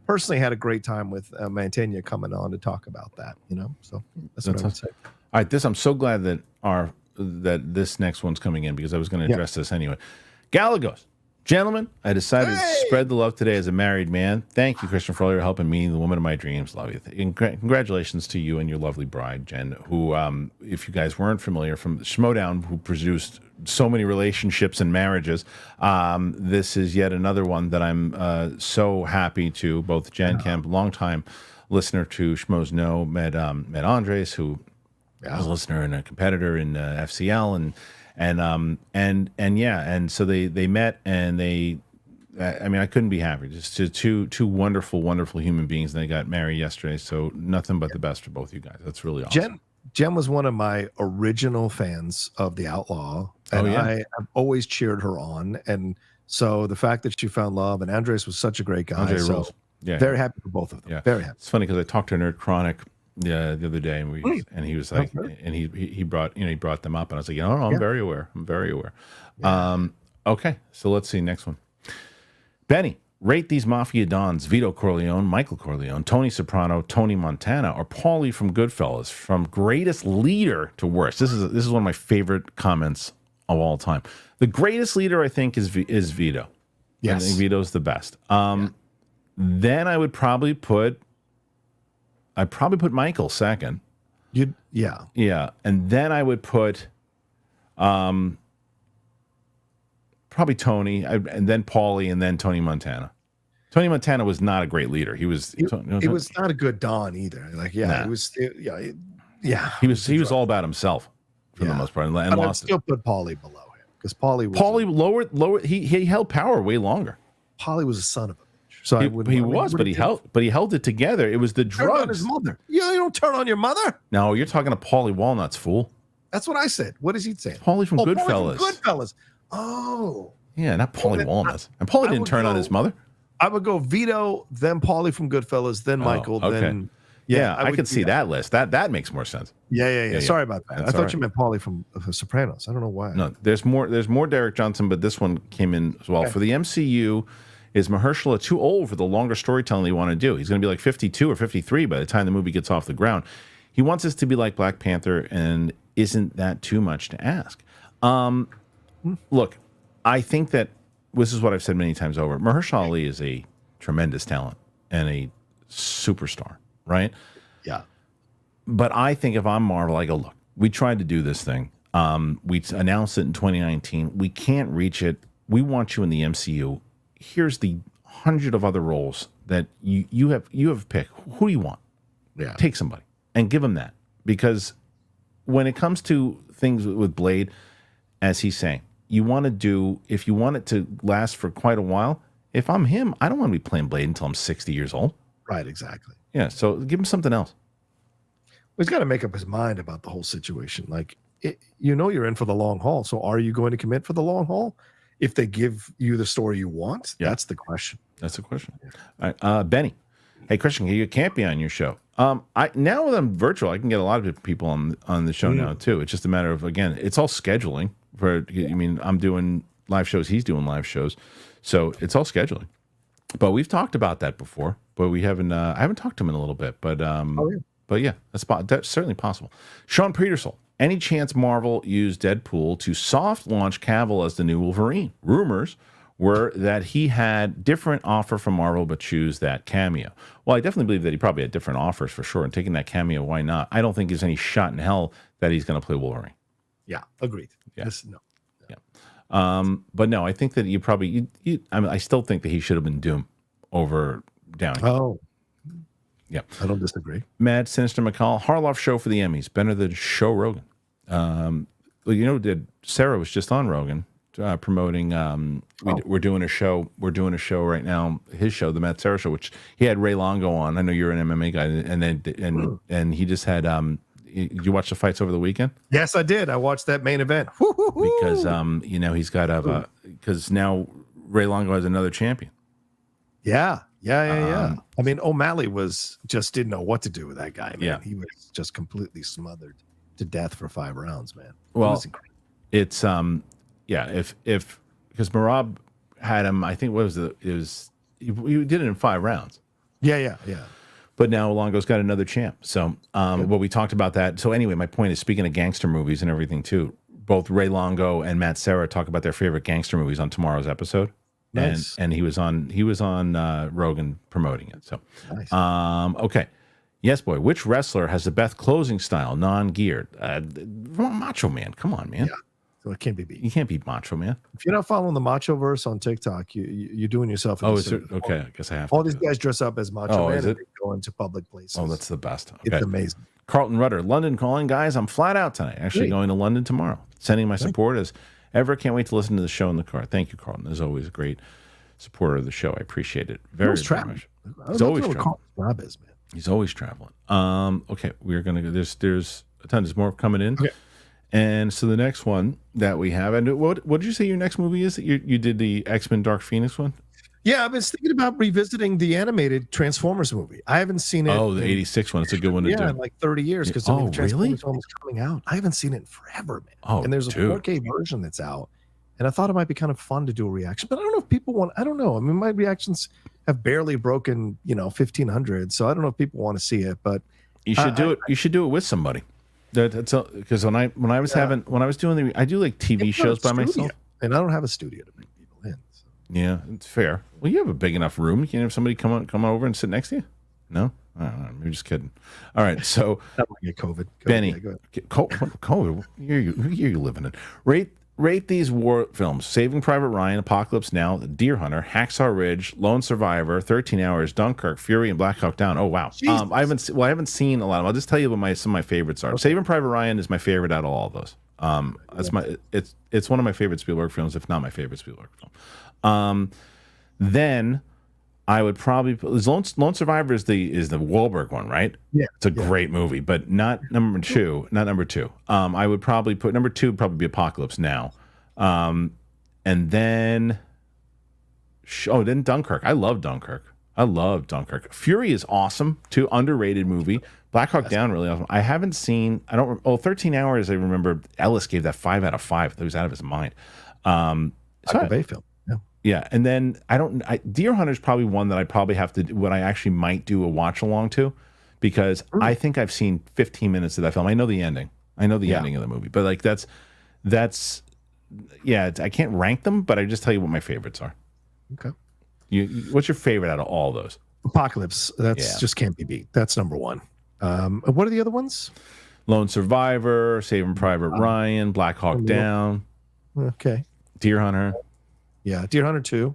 personally had a great time with Mantegna coming on to talk about that. So that's what I would say. All right, I'm so glad that that this next one's coming in because I was going to address this anyway. Galagos. Gentlemen, I decided to spread the love today as a married man. Thank you, Kristian, for all your help in meeting the woman of my dreams. Love you. Congratulations to you and your lovely bride, Jen, who, if you guys weren't familiar, from Schmodown, who produced so many relationships and marriages. This is yet another one that I'm so happy to. Both Jen Kemp, longtime listener to Schmoes Know, met Andres, who was a listener and a competitor in FCL, and so they met, and I couldn't be happier. Just two wonderful human beings, and they got married yesterday. So nothing but the best for both you guys. That's really awesome. Jen was one of my original fans of The Outlaw, and I have always cheered her on. And so the fact that she found love, and Andres was such a great guy. Very happy for both of them. Yeah. Very happy. It's funny because I talked to Nerd Chronic the other day, and he was like, and he brought them up, and I was like, I'm very aware. Yeah. Okay, so let's see next one. Benny, rate these mafia dons: Vito Corleone, Michael Corleone, Tony Soprano, Tony Montana, or Paulie from Goodfellas, from greatest leader to worst. This is one of my favorite comments of all time. The greatest leader, I think, is Vito. Yes, I think Vito's the best. Then I would probably put Michael second. Yeah, and then I would put probably Tony, and then Paulie, and then Tony Montana. Tony Montana was not a great leader. He was not a good Don either. He was all about himself for the most part, and lost. I'd still put Paulie below him because Paulie lowered. He held power way longer. Paulie was a son of a. So but he held it together. It was the drugs. Turn on his mother. You don't turn on your mother. No, you're talking to Paulie Walnuts, fool. That's what I said. What is he saying? Paulie from Goodfellas. Goodfellas. Oh. Yeah, not Paulie Walnuts. And Paulie didn't turn on his mother. I would go Vito, then Paulie from Goodfellas, then Michael, then. Yeah, I could see that list. That makes more sense. Yeah. Sorry about that. I thought you meant Paulie from Sopranos. I don't know why. No, there's more Derek Johnson, but this one came in as well. Okay. For the MCU. Is Mahershala too old for the longer storytelling they want to do? He's going to be like 52 or 53 by the time the movie gets off the ground. He wants us to be like Black Panther, and isn't that too much to ask? Look, I think that this is what I've said many times over. Mahershala Ali is a tremendous talent and a superstar, right? Yeah. But I think if I'm Marvel, I go, look, we tried to do this thing. We announced it in 2019. We can't reach it. We want you in the MCU. Here's the 100 of other roles that you have picked. Who do you want? Yeah. Take somebody and give them that. Because when it comes to things with Blade, as he's saying, if you want it to last for quite a while, if I'm him, I don't want to be playing Blade until I'm 60 years old. Right, exactly. Yeah, so give him something else. He's got to make up his mind about the whole situation. You're in for the long haul. So are you going to commit for the long haul? If they give you the story you want, that's the question. That's the question. All right, Benny. Hey, Kristian, you can't be on your show. Now that I'm virtual, I can get a lot of people on the show now too. It's just a matter of, again, it's all scheduling. I'm doing live shows. He's doing live shows, so it's all scheduling. But we've talked about that before. But we haven't. I haven't talked to him in a little bit. But But yeah, that's certainly possible. Sean Petersel. Any chance Marvel used Deadpool to soft launch Cavill as the new Wolverine? Rumors were that he had different offer from Marvel, but choose that cameo. Well, I definitely believe that he probably had different offers for sure. And taking that cameo, why not? I don't think there's any shot in hell that he's going to play Wolverine. Yeah, agreed. Yeah. No. Yeah. But no, I think that you probably. I still think that he should have been Doom over Downey. Oh. Yeah. I don't disagree. Mad Sinister McCall, Harloff Show for the Emmys. Better than Show Rogan. Sarah was just on Rogan promoting. We're doing a show. We're doing a show right now. His show, the Matt Sarah Show, which he had Ray Longo on. I know you're an MMA guy, and he just had. Did you watch the fights over the weekend? Yes, I did. I watched that main event because he's got because now Ray Longo has another champion. Yeah. I mean, O'Malley didn't know what to do with that guy, man. Yeah. He was just completely smothered to death for 5 rounds, man. Well, it's if because Marab had him, I think he did it in 5 rounds. Yeah. But now Longo's got another champ. So we talked about that. So anyway, my point is, speaking of gangster movies and everything too, both Ray Longo and Matt Serra talk about their favorite gangster movies on tomorrow's episode. Nice. And he was on Rogan promoting it. So Nice. Okay. Yes, boy. Which wrestler has the best closing style, non-geared? Macho Man. Come on, man. Yeah. So it can't be beat. You can't beat Macho Man. If you're not following the Macho verse on TikTok, you're doing yourself. Okay. I guess I have. All these guys dress up as Macho Man is and it? they go into public places. Oh, that's the best. Okay. It's amazing. Carlton Rudder, London calling, guys. I'm flat out tonight. Actually going to London tomorrow. Sending my support as ever. Can't wait to listen to the show in the car. Thank you, Carlton. As always, a great supporter of the show. I appreciate it very much. He's always traveling. He's always traveling. Okay, we're gonna go. There's a ton. There's more coming in. Okay. And so the next one that we have, and what did you say your next movie is? You did the X-Men Dark Phoenix one? Yeah, I've been thinking about revisiting the animated Transformers movie. I haven't seen it. Oh, the '86 one. It's a good one to do. Yeah, in like 30 years because the Transformers one was coming out. I haven't seen it in forever, man. Oh, and there's a 4K version that's out. And I thought it might be kind of fun to do a reaction, but I don't know if people want. I don't know. I mean, my reactions have barely broken, 1,500, so I don't know if people want to see it. But you should do it. You should do it with somebody. That's because when I was doing I do like TV shows by myself, and I don't have a studio to bring people in. So. Yeah, it's fair. Well, you have a big enough room. You can have somebody come over and sit next to you. No, I don't know. You're just kidding. All right, so I might get COVID. Benny, yeah, COVID. You're living it. Rate these war films: Saving Private Ryan, Apocalypse Now, Deer Hunter, Hacksaw Ridge, Lone Survivor, 13 Hours, Dunkirk, Fury, and Black Hawk Down. Oh wow! I haven't seen a lot of them. I'll just tell you what some of my favorites are. Okay. Saving Private Ryan is my favorite out of all of those. It's one of my favorite Spielberg films, if not my favorite Spielberg film. Then I would probably Lone Survivor is the Wahlberg one, right? Yeah, it's a great movie, but not number two. Not number two. I would probably put number two probably be Apocalypse Now, and then then Dunkirk. I love Dunkirk. Fury is awesome too. Underrated movie. Black Hawk Down really awesome. I haven't seen. 13 Hours. I remember Ellis gave that 5 out of 5. He was out of his mind. Bay film. Yeah, and then Deer Hunter is probably one that I probably have to. What I actually might do a watch along to, because I think I've seen 15 minutes of that film. I know the ending. Ending of the movie, but like that's I can't rank them, but I just tell you what my favorites are. Okay. What's your favorite out of all those? Apocalypse. That's just can't be beat. That's number one. What are the other ones? Lone Survivor, Saving Private Ryan, Black Hawk Down. Okay. Deer Hunter. Yeah, Deer Hunter 2.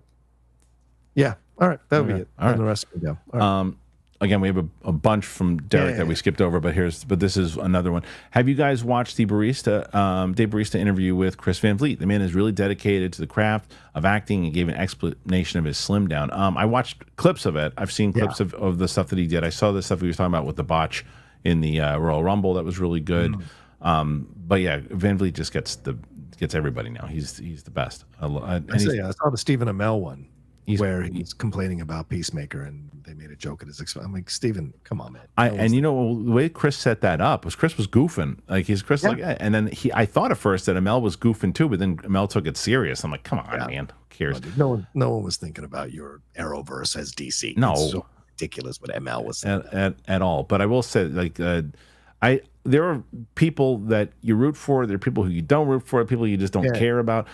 Yeah, all right, that'll be it. All right. And the rest can go. Right. Again, we have a bunch from Derek that we skipped over, but this is another one. Have you guys watched the Dave Barista interview with Chris Van Vliet? The man is really dedicated to the craft of acting and gave an explanation of his slim down. I watched clips of it. I've seen clips of the stuff that he did. I saw the stuff he was talking about with the botch in the Royal Rumble. That was really good. But yeah, Van Vliet just gets everybody now. He's the best. I saw the Stephen Amell one where he's complaining about Peacemaker and they made a joke at his expense. I'm like, Stephen, come on, man. The way Chris set that up was Chris was goofing. Like and then I thought at first that Amell was goofing too, but then Amell took it serious. I'm like, come on, man. Who cares? No one was thinking about your Arrowverse as DC. No. ridiculous what ML was saying. At all. But I will say, like, there are people that you root for. There are people who you don't root for. People you just don't care about.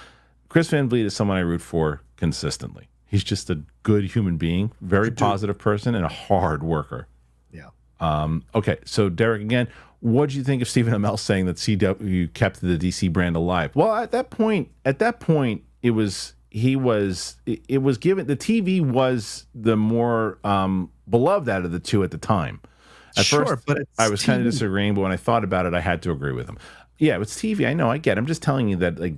Chris Van Vliet is someone I root for consistently. He's just a good human being, very positive person, and a hard worker. Yeah. Okay, so Derek, again, what did you think of Stephen Amell saying that CW kept the DC brand alive? Well, at that point, it was given, the TV was the more beloved out of the two at the time. At first, but I was kind of disagreeing, but when I thought about it, I had to agree with him. Yeah, it's TV. I know. I get it. I'm just telling you that, like,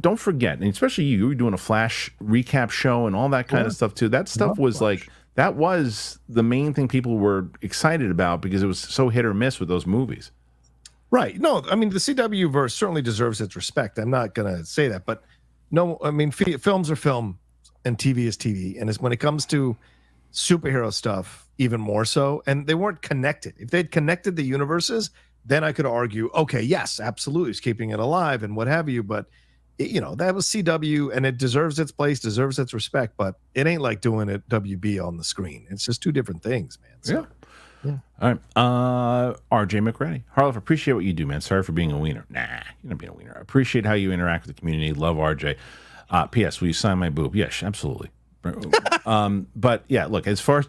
don't forget, and especially you were doing a Flash recap show and all that kind of stuff too. That stuff was like, that was the main thing people were excited about because it was so hit or miss with those movies. Right. No, I mean, the CW verse certainly deserves its respect. I'm not going to say that, but no, I mean, films are film and TV is TV. And when it comes to superhero stuff, even more so, and they weren't connected. If they'd connected the universes, then I could argue, okay, yes, absolutely, it's keeping it alive and what have you. But that was CW, and it deserves its place, deserves its respect. But it ain't like doing it WB on the screen. It's just two different things, man. So, yeah. All right. RJ McReady. Harloff, appreciate what you do, man. Sorry for being a wiener. Nah, you're not being a wiener. I appreciate how you interact with the community. Love RJ. P.S. Will you sign my boob? Yes, absolutely. But yeah, look, as far as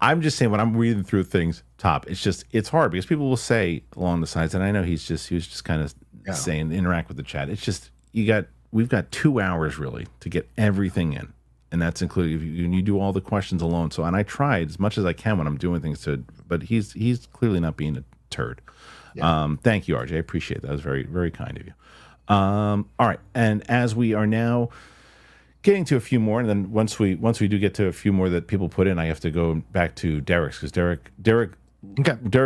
I'm just saying, when I'm reading through things, it's hard because people will say along the sides, and I know he was just kind of saying interact with the chat. It's just we've got 2 hours really to get everything in, and that's including you do all the questions alone. So, and I tried as much as I can when I'm doing things but he's clearly not being a turd. Yeah. Thank you, RJ. I appreciate that. That was very, very kind of you. All right, and as we are now getting to a few more, and then once we do get to a few more that people put in, I have to go back to Derek's because Derek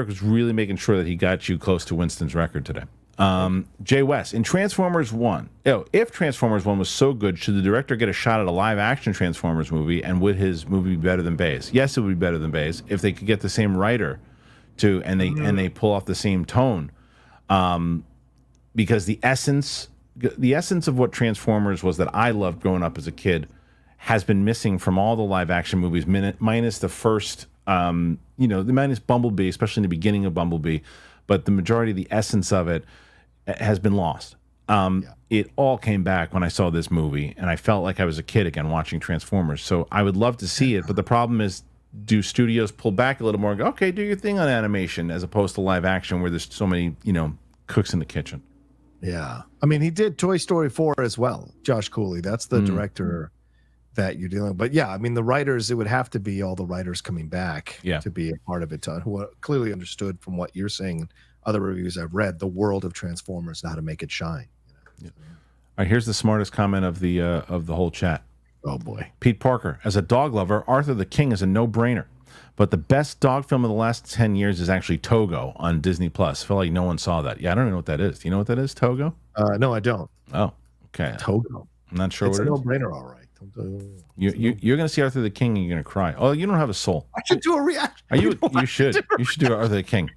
was really making sure that he got you close to Winston's record today. Jay West, in Transformers 1, if Transformers 1 was so good, should the director get a shot at a live-action Transformers movie, and would his movie be better than Bay's? Yes, it would be better than Bay's if they could get the same writer and they pull off the same tone, because the essence of what Transformers was that I loved growing up as a kid has been missing from all the live-action movies, minus the first, minus Bumblebee, especially in the beginning of Bumblebee, but the majority of the essence of it has been lost. It all came back when I saw this movie, and I felt like I was a kid again watching Transformers. So I would love to see it, but the problem is, do studios pull back a little more and go, okay, do your thing on animation, as opposed to live action where there's so many, cooks in the kitchen? Yeah. I mean, he did Toy Story 4 as well, Josh Cooley. That's the director that you're dealing with. But yeah, I mean, the writers, it would have to be all the writers coming back to be a part of it, who clearly understood from what you're saying, other reviews I've read, the world of Transformers and how to make it shine. Yeah. All right, here's the smartest comment of the whole chat. Oh, boy. Pete Parker, as a dog lover, Arthur the King is a no-brainer. But the best dog film of the last 10 years is actually Togo on Disney+. I feel like no one saw that. Yeah, I don't know what that is. Do you know what that is, Togo? No, I don't. Oh, okay. Togo. I'm not sure what it is. It's a no-brainer, all right. You're going to see Arthur the King and you're going to cry. Oh, you don't have a soul. I should do a reaction. You should. You should do Arthur the King.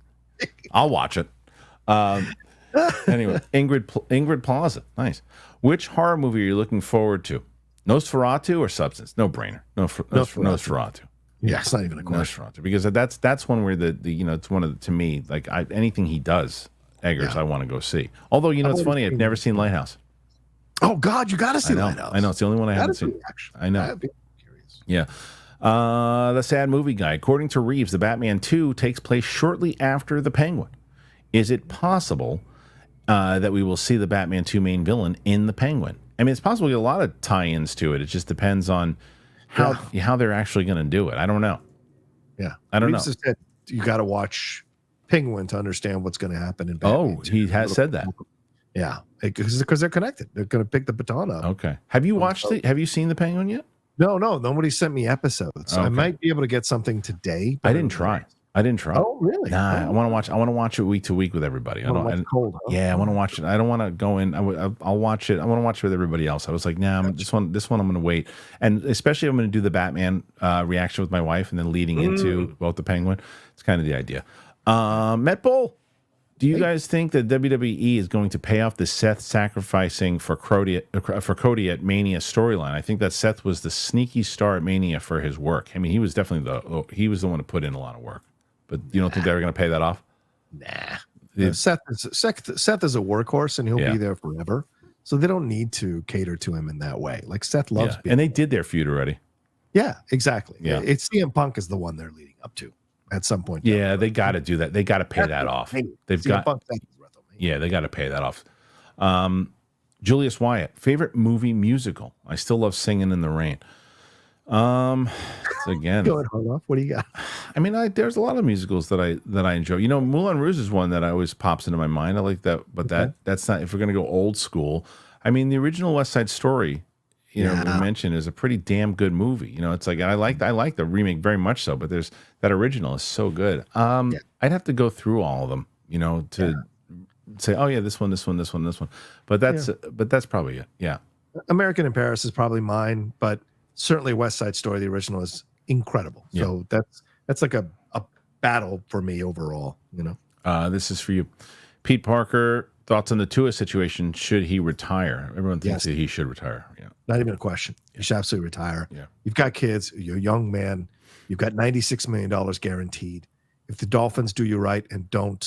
I'll watch it. Anyway, Ingrid Plaza. Nice. Which horror movie are you looking forward to? Nosferatu or Substance? No-brainer. Nosferatu. Yeah, it's not even a question. Nosferatu, because that's one where the it's one of the, to me, like anything he does, Eggers, I want to go see. Although it's funny, I've never seen Lighthouse. Oh God, you got to see Lighthouse. I know it's the only one I haven't seen. I know. I'd be curious. Yeah. The Sad Movie Guy. According to Reeves, the Batman 2 takes place shortly after the Penguin. Is it possible that we will see the Batman 2 main villain in the Penguin? I mean, it's possible to get a lot of tie-ins to it. It just depends on how they're actually going to do it. I don't know. Yeah, I don't know. Reeves said you got to watch Penguin to understand what's going to happen in Batman. Oh, he has said that. Yeah, because they're connected. They're going to pick the baton up. Okay. Have you watched it? Have you seen the Penguin yet? No. Nobody sent me episodes. Okay. I might be able to get something today. I didn't try. Oh, really? Nah, I want to watch it week to week with everybody. I want to watch it. I don't want to go in. I'll watch it. I want to watch it with everybody else. I was like, nah, this one I'm going to wait. And especially if I'm going to do the Batman reaction with my wife and then leading into both the Penguin. It's kind of the idea. Met Bull. Do you guys think that WWE is going to pay off the Seth sacrificing for Cody at Mania storyline? I think that Seth was the sneaky star at Mania for his work. I mean, he was definitely the one to put in a lot of work. But you don't think they're going to pay that off? Nah. Seth is a workhorse, and he'll be there forever. So they don't need to cater to him in that way. Like Seth loves being. And they did their feud already. Yeah, exactly. Yeah. It's CM Punk is the one they're leading up to at some point. Yeah, they got to do that. They got to pay that off. They've got. Yeah, they got to pay that off. Julius Wyatt, favorite movie musical. I still love Singing in the Rain. Again, go ahead, hold off. What do you got? I mean, there's a lot of musicals that I enjoy. You know, Moulin Rouge is one that always pops into my mind. I like that, but that's not. If we're gonna go old school, I mean, the original West Side Story, we mentioned, is a pretty damn good movie. You know, it's like I like the remake very much so, but there's that original is so good. I'd have to go through all of them, you know, to say, oh yeah, this one. But that's probably it. Yeah. American in Paris is probably mine, but certainly West Side Story, the original, is incredible. So that's like a battle for me overall, you know. This is for you. Pete Parker, thoughts on the Tua situation. Should he retire? Everyone thinks that he should retire. Yeah. Not even a question. He should absolutely retire. Yeah. You've got kids, you're a young man, you've got $96 million guaranteed. If the Dolphins do you right and don't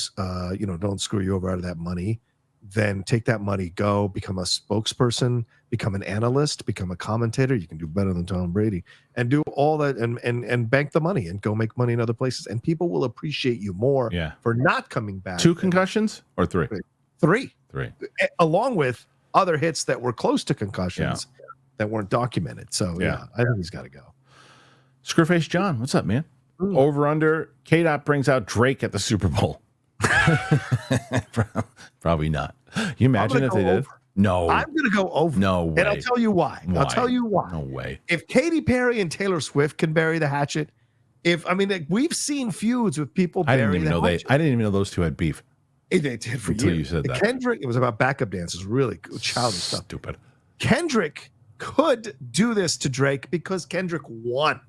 screw you over out of that money, then take that money, go become a spokesperson, become an analyst, become a commentator. You can do better than Tom Brady, and do all that and bank the money and go make money in other places. And people will appreciate you more for not coming back. 2 concussions or 3? 3. 3. Along with other hits that were close to concussions that weren't documented. So I think he's got to go. Screwface John, what's up, man? Over under. K-Dot brings out Drake at the Super Bowl. Probably not. You imagine if they did? No. I'm going to go over. No way. And I'll tell you why. I'll tell you why. No way. If Katy Perry and Taylor Swift can bury the hatchet, we've seen feuds with people burying the hatchet. I didn't even know those two had beef. They did for Until years. You said that. Kendrick, it was about backup dancers, really childish stuff. Stupid. Kendrick could do this to Drake because Kendrick won.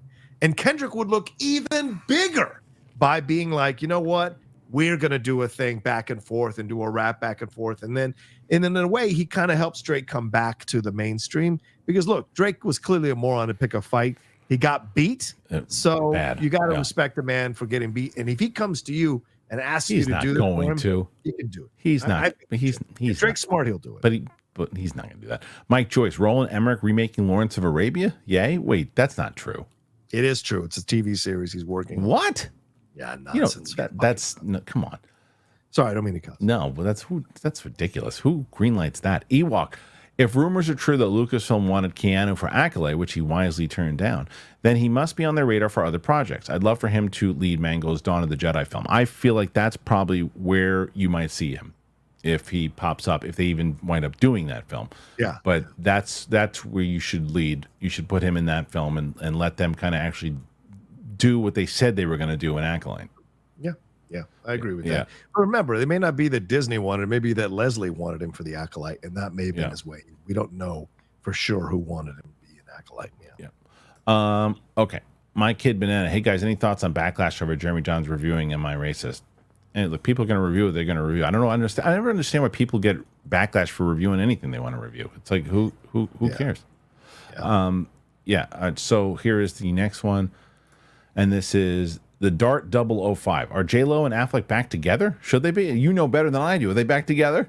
And Kendrick would look even bigger by being like, you know what? We're going to do a thing back and forth and do a rap back and forth. And then in a way, he kind of helps Drake come back to the mainstream because, look, Drake was clearly a moron to pick a fight. He got beat. So you got to respect the man for getting beat. And if he comes to you and asks you to do this for him, he can do it. He's not. He's Drake's smart, he'll do it. But he's not going to do that. Mike Joyce, Roland Emmerich remaking Lawrence of Arabia? Yay? Wait, that's not true. It is true. It's a TV series he's working on. What? Yeah, nonsense. Come on. Sorry, I don't mean to cuss. No, but that's ridiculous. Who greenlights that? Ewok. If rumors are true that Lucasfilm wanted Keanu for Acolyte, which he wisely turned down, then he must be on their radar for other projects. I'd love for him to lead Mango's Dawn of the Jedi film. I feel like that's probably where you might see him if he pops up, if they even wind up doing that film. Yeah. But that's where you should lead. You should put him in that film and let them kind of actually do what they said they were going to do in Acolyte. Yeah, I agree with that. But remember, it may not be that Disney wanted, maybe that Leslie wanted him for the Acolyte, and that may have been his way. We don't know for sure who wanted him to be an Acolyte. Okay. My Kid Banana. Hey, guys, any thoughts on Backlash over Jeremy John's reviewing Am I Racist? And look, people are going to review it. They're going to review. I never understand why people get backlash for reviewing anything they want to review. It's like, who cares? So here is the next one. And this is the Dart 005. Are J-Lo and Affleck back together? Should they be? You know better than I do. Are they back together?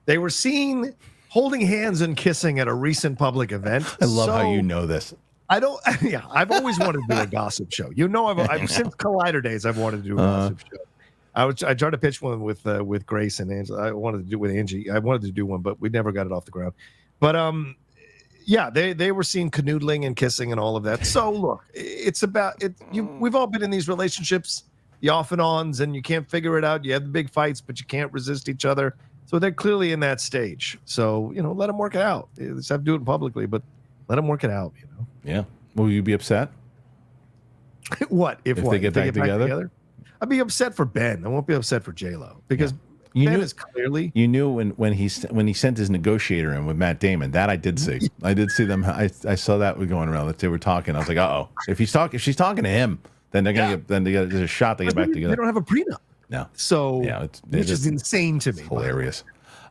They were seen holding hands and kissing at a recent public event. I love how you know this. I've always wanted to do a gossip show. You know, I've since Collider days, I've wanted to do a gossip show. I tried to pitch one with Grace and Angela. I wanted to do it with Angie. I wanted to do one, but we never got it off the ground. But they were seen canoodling and kissing and all of that. So look, it's about it. We've all been in these relationships, the off and ons, and you can't figure it out. You have the big fights, but you can't resist each other. So they're clearly in that stage. So let them work it out. Just have to do it publicly, but let them work it out. Yeah. Will you be upset? What if they get back together? I'd be upset for Ben. I won't be upset for J-Lo because Ben is clearly. You knew when he sent his negotiator in with Matt Damon. That I did see. I did see them. I saw that going around. That they were talking. I was like, if she's talking to him, then they're gonna get. Then they get a shot. They get back together. They don't have a prenup. No. So, which is insane to me. Hilarious.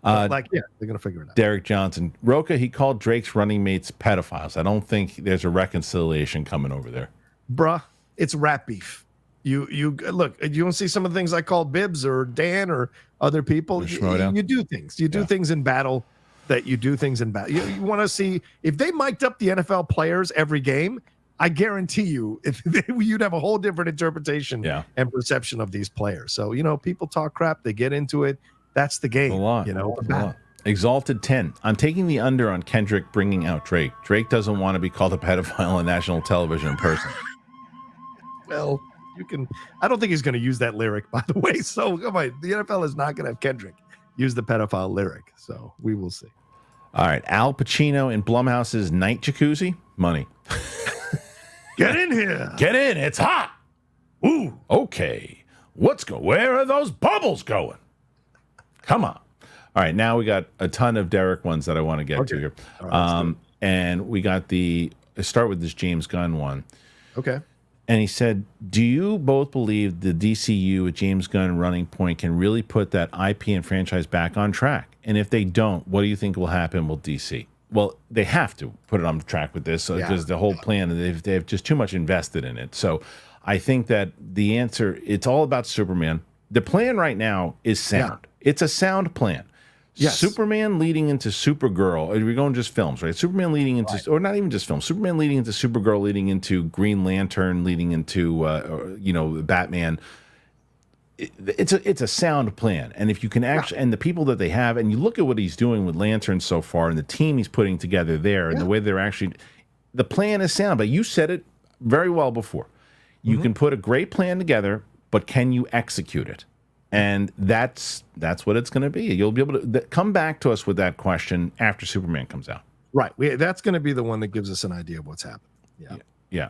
They're going to figure it out. Derek Johnson. Rocha, he called Drake's running mates pedophiles. I don't think there's a reconciliation coming over there. Bruh, it's rap beef. You look, you don't see some of the things I called Bibbs or Dan or other people. You do things. You do things in battle that you do things in battle. You want to see if they mic'd up the NFL players every game, I guarantee you you'd have a whole different interpretation and perception of these players. So, people talk crap, they get into it. That's the game. A lot. Exalted 10. I'm taking the under on Kendrick bringing out Drake. Drake doesn't want to be called a pedophile on national television in person. Well, I don't think he's going to use that lyric, by the way. So, come on, the NFL is not going to have Kendrick use the pedophile lyric. So, we will see. All right. Al Pacino in Blumhouse's Night Jacuzzi. Money. Get in here. Get in. It's hot. Ooh. Okay. Where are those bubbles going? Come on. All right. Now we got a ton of Derek ones that I want to get to here. Right, and we got start with this James Gunn one. Okay. And he said, do you both believe the DCU with James Gunn running point can really put that IP and franchise back on track? And if they don't, what do you think will happen with DC? Well, they have to put it on track with this because the whole plan, they have just too much invested in it. So I think that the answer, it's all about Superman. The plan right now is sound. Yeah. It's a sound plan. Yes. Superman leading into Supergirl. We're going just films, right? Superman leading into, or not even just films. Superman leading into Supergirl, leading into Green Lantern, leading into, Batman. It's a sound plan, and if you can actually, and the people that they have, and you look at what he's doing with Lantern so far, and the team he's putting together there, and the way they're actually, the plan is sound. But you said it very well before. You can put a great plan together, but can you execute it? And that's what it's going to be. You'll be able to come back to us with that question after Superman comes out. Right. That's going to be the one that gives us an idea of what's happening. Yeah.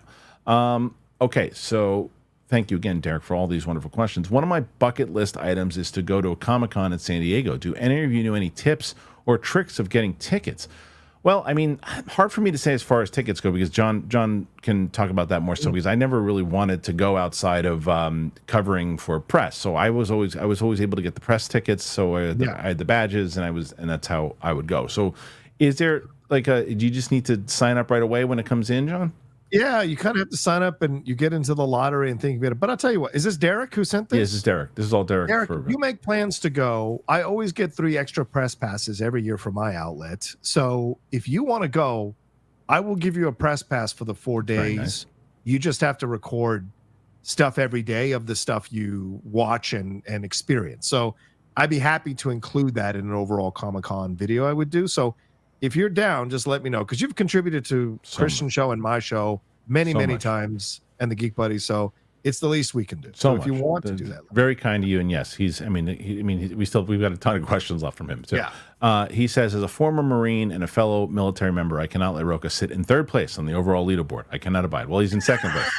Okay. So thank you again, Derek, for all these wonderful questions. One of my bucket list items is to go to a Comic-Con in San Diego. Do any of you know any tips or tricks of getting tickets? Well, I mean, hard for me to say as far as tickets go because John can talk about that more so because I never really wanted to go outside of covering for press. So I was always able to get the press tickets. So I had the badges and that's how I would go. So is there do you just need to sign up right away when it comes in, John? Yeah, you kind of have to sign up and you get into the lottery and think about it. But I'll tell you what, is this Derek who sent this? Yeah, this is Derek. This is all Derek. Derek, you make plans to go. I always get 3 extra press passes every year from my outlet. So if you want to go, I will give you a press pass for the 4 days. Nice. You just have to record stuff every day of the stuff you watch and experience. So I'd be happy to include that in an overall Comic-Con video I would do. So if you're down, just let me know because you've contributed to Kristian's show and my show many times and the Geek Buddy. So it's the least we can do. So if you want to do that, very kind to you. And yes, we've got a ton of questions left from him too. Yeah. He says, as a former Marine and a fellow military member, I cannot let Rocha sit in 3rd place on the overall leaderboard. I cannot abide. Well, he's in 2nd place.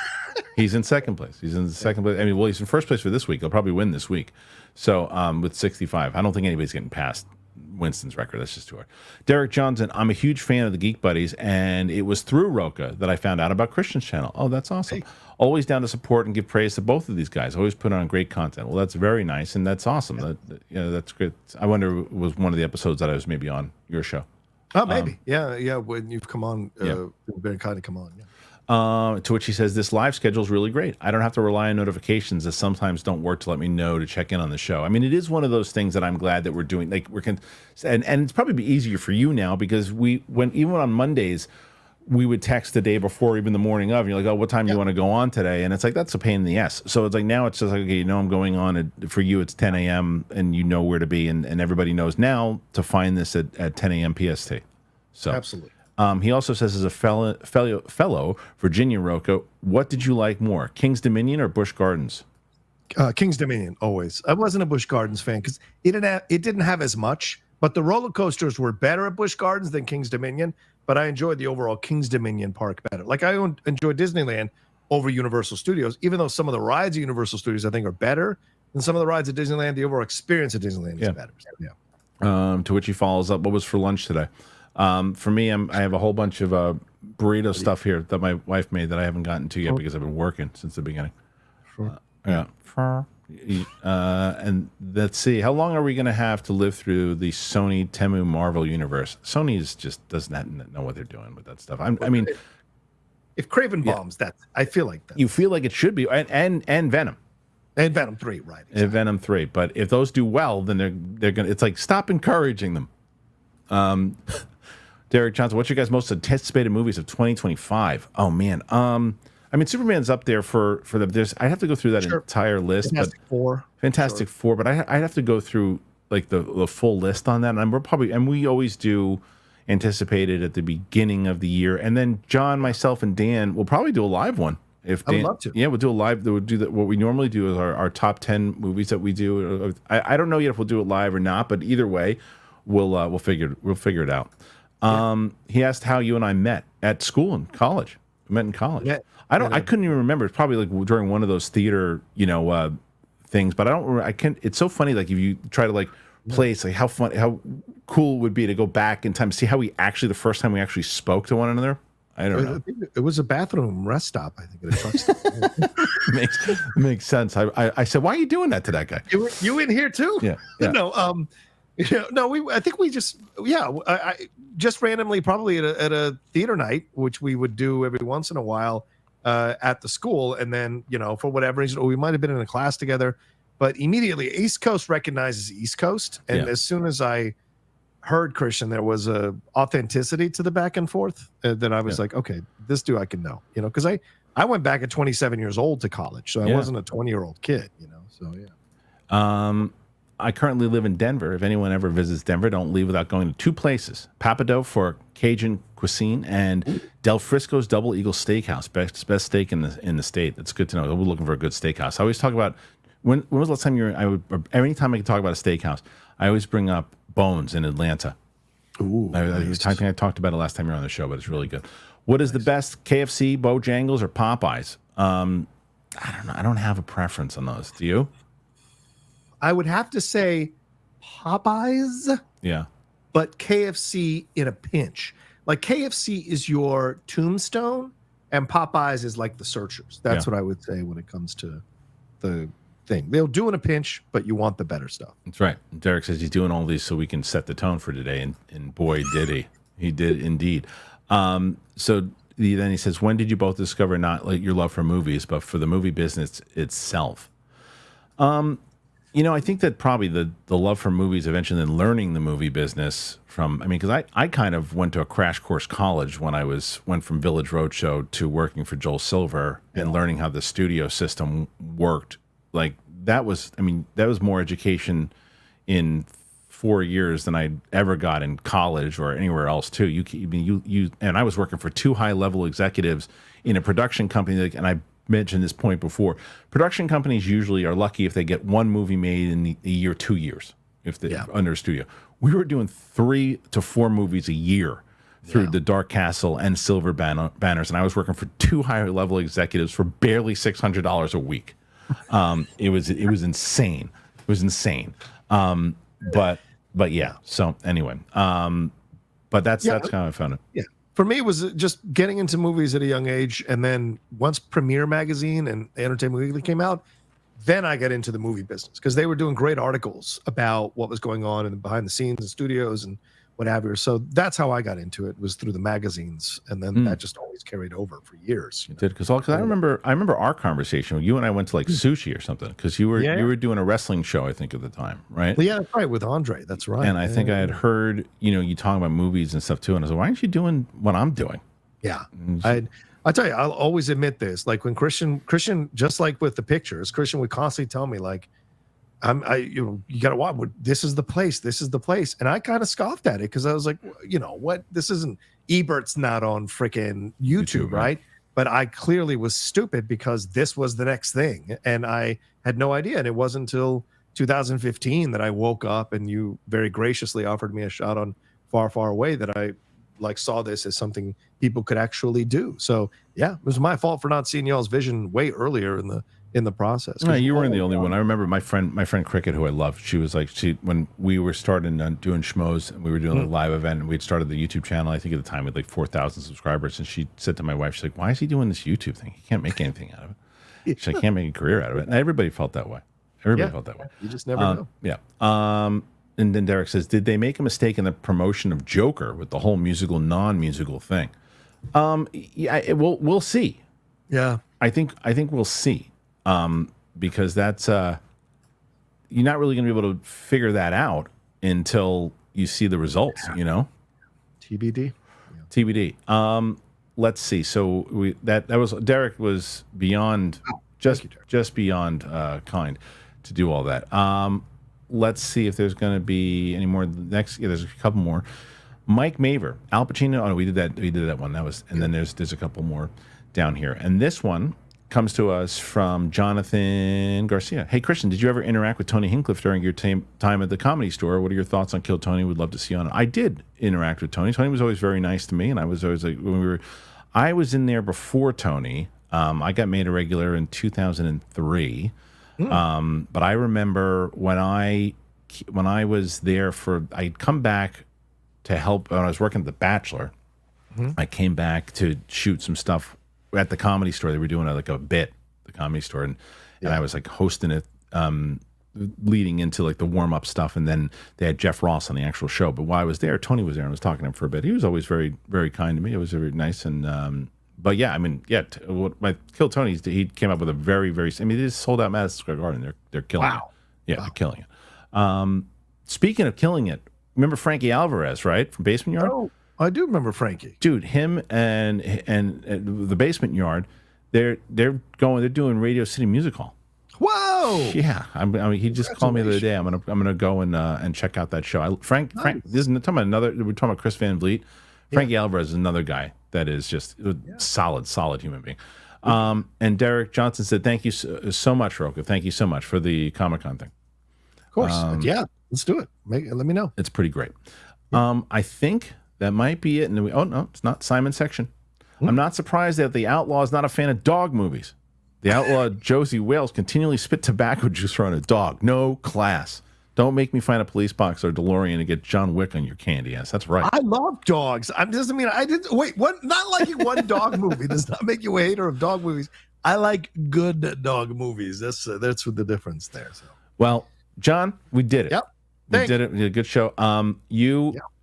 He's in 2nd place. He's in 2nd place. I mean, well, he's in 1st place for this week. He'll probably win this week. So with 65, I don't think anybody's getting past Winston's record. That's just too hard. Derek Johnson, I'm a huge fan of the Geek Buddies, and it was through Rocha that I found out about Kristian's channel. Oh, that's awesome. Hey. Always down to support and give praise to both of these guys. Always put on great content. Well, that's very nice, and that's awesome. That's great. I wonder if it was one of the episodes that I was maybe on your show. Oh, maybe. Yeah. When you've come on, you've been kind of come on. Yeah. To which he says, this live schedule is really great. I don't have to rely on notifications that sometimes don't work to let me know to check in on the show. I mean, it is one of those things that I'm glad that we're doing. And it's probably be easier for you now because even on Mondays, we would text the day before, even the morning of, and you're like, oh, what time do you want to go on today? And it's like, that's a pain in the ass. So it's like, now it's just like, okay, I'm going on for you, it's 10 a.m. and you know where to be. And everybody knows now to find this at 10 a.m. PST. So absolutely. He also says, as a fellow Virginia Rocha, what did you like more, King's Dominion or Busch Gardens? King's Dominion, always. I wasn't a Busch Gardens fan because it didn't have as much, but the roller coasters were better at Busch Gardens than King's Dominion. But I enjoyed the overall King's Dominion park better. Like I enjoy Disneyland over Universal Studios, even though some of the rides at Universal Studios I think are better than some of the rides at Disneyland. The overall experience at Disneyland is better. So, yeah. To which he follows up, what was for lunch today? For me, I have a whole bunch of burrito stuff here that my wife made that I haven't gotten to yet because I've been working since the beginning. Sure. Yeah. And let's see, how long are we going to have to live through the Sony Temu Marvel universe? Sony just does not know what they're doing with that stuff. I mean, if Craven bombs, I feel like that. You feel like it should be, and Venom. And Venom 3, right? Exactly. And Venom 3. But if those do well, then they're gonna. It's like, stop encouraging them. Derek Johnson, what's your guys' most anticipated movies of 2025? Oh man. I mean, Superman's up there for the. I have to go through that entire list. Fantastic Four, but I have to go through like the full list on that, and we always do anticipate it at the beginning of the year, and then John, myself, and Dan will probably do a live one. If Dan, I would love to. Yeah, we'll do a live. We'll do that. What we normally do is our top 10 movies that we do. I don't know yet if we'll do it live or not, but either way, we'll figure it out. He asked how you and I met at school and college. We met in college. Yeah. I couldn't even remember. It's probably like during one of those theater, things. But I don't remember. I can't. It's so funny. Like if you try to like place, like how cool it would be to go back in time, see how the first time we actually spoke to one another. I don't know. It was a bathroom rest stop. I think at a truck stop. makes sense. I said, why are you doing that to that guy? You in here too? Yeah. No. I think we just I just randomly probably at a theater night, which we would do every once in a while at the school, and then for whatever reason, we might have been in a class together, but immediately East Coast recognizes East Coast, and as soon as I heard Kristian, there was a authenticity to the back and forth that I was like, okay, this dude I can know, because I went back at 27 years old to college, so I wasn't a 20-year-old kid, so yeah. I currently live in Denver. If anyone ever visits Denver, don't leave without going to two places: Papado for Cajun cuisine and Del Frisco's Double Eagle Steakhouse, best steak in the state. That's good to know. We're looking for a good steakhouse. I always talk about when was the last time every time I can talk about a steakhouse, I always bring up Bones in Atlanta. Ooh, I think I talked about it last time you were on the show, but it's really good. What is the best, KFC, Bojangles, or Popeyes? I don't know. I don't have a preference on those. Do you? I would have to say Popeyes. Yeah. But KFC in a pinch. Like KFC is your tombstone and Popeyes is like the Searchers. That's what I would say when it comes to the thing. They'll do in a pinch, but you want the better stuff. That's right. Derek says he's doing all these so we can set the tone for today. And boy, did he. He did indeed. So then he says, when did you both discover not like your love for movies, but for the movie business itself? I think that probably the love for movies eventually, then learning the movie business because I kind of went to a crash course college when I went from Village Roadshow to working for Joel Silver and learning how the studio system worked. Like that was more education in 4 years than I ever got in college or anywhere else too. You and I was working for two high level executives in a production company, and I mentioned this point before. Production companies usually are lucky if they get one movie made in a year, 2 years, if they're under a studio. We were doing 3 to 4 movies a year through the Dark Castle and Silver Banners, and I was working for two higher level executives for barely $600 a week. It was insane. It was insane. But yeah. So anyway, but that's how I found it. Yeah. For me, it was just getting into movies at a young age, and then once Premiere Magazine and Entertainment Weekly came out, then I got into the movie business because they were doing great articles about what was going on in the behind the scenes and studios and what have you. So that's how I got into it, was through the magazines, and then that just always carried over for years. It did, because I remember our conversation. You and I went to like sushi or something because you were doing a wrestling show, I think, at the time, right? Well, yeah, that's right, with Andre. That's right. And I think I had heard you talking about movies and stuff too, and I was like, why aren't you doing what I'm doing? Yeah, I tell you, I'll always admit this. Like when Kristian, just like with the pictures, Kristian would constantly tell me like, you got to watch. This is the place. This is the place. And I kind of scoffed at it because I was like, what? This isn't, Ebert's not on freaking YouTube, right? But I clearly was stupid because this was the next thing, and I had no idea. And it wasn't until 2015 that I woke up and you very graciously offered me a shot on Far, Far Away that I saw this as something people could actually do. So yeah, it was my fault for not seeing y'all's vision way earlier in the process. No, you weren't the only one. I remember my friend Cricket, who I loved. She was like, when we were starting doing schmoes, and we were doing a live event, and we'd started the YouTube channel. I think at the time we had like 4,000 subscribers, and she said to my wife, she's like, "Why is he doing this YouTube thing? He can't make anything out of it." She can't make a career out of it. And everybody felt that way. Everybody felt that way. You just never know. Yeah. And then Derek says, did they make a mistake in the promotion of Joker with the whole musical, non-musical thing? Yeah, we'll see. Yeah. I think we'll see. Because that's you're not really going to be able to figure that out until you see the results, you know? TBD. Yeah. TBD. Let's see. So that was Derek was beyond just beyond kind to do all that. Let's see if there's going to be any more. There's a couple more. Mike Maver, Al Pacino. Oh, no, we did that one. That was, and then there's a couple more down here. And this one comes to us from Jonathan Garcia. Hey, Kristian, did you ever interact with Tony Hinchcliffe during your time at the Comedy Store? What are your thoughts on Kill Tony? Would love to see you on it. I did interact with Tony. Tony was always very nice to me, and I was always like, I was in there before Tony. I got made a regular in 2003. But I remember when I was there I'd come back to help when I was working at The Bachelor. I came back to shoot some stuff at the Comedy Store. They were doing like a bit, the Comedy Store, and I was like hosting it, leading into like the warm up stuff, and then they had Jeff Ross on the actual show. But while I was there, Tony was there, and I was talking to him for a bit. He was always very, very kind to me. It was very nice, and but yeah, I mean, my Kill Tony, he came up with a very, very. I mean, they just sold out Madison Square Garden. They're killing it. Yeah, they're killing it. Speaking of killing it, remember Frankie Alvarez, right, from Basement Yard? Oh, I do remember Frankie. Dude, him and the Basement Yard, they're doing Radio City Music Hall. Whoa! Yeah, I mean, he just called me the other day. I'm gonna go and check out that show. Frank, this is talking about another. We're talking about Chris Van Vliet. Frankie Alvarez is another guy that is just a solid human being. And Derek Johnson said, "Thank you so much, Rocha. Thank you so much for the Comic-Con thing." Of course, let's do it. Let me know. It's pretty great. I think that might be it. And oh no, it's not Simon's section. I'm not surprised that the Outlaw is not a fan of dog movies. The Outlaw Josie Wales continually spit tobacco juice around a dog. No class. Don't make me find a police box or DeLorean and get John Wick on your candy ass. That's right. I love dogs. Doesn't mean I didn't wait. What? Not liking one dog movie does not make you a hater of dog movies. I like good dog movies. That's the difference there. So. Well, John, we did it. Yep. We did it. We did a good show.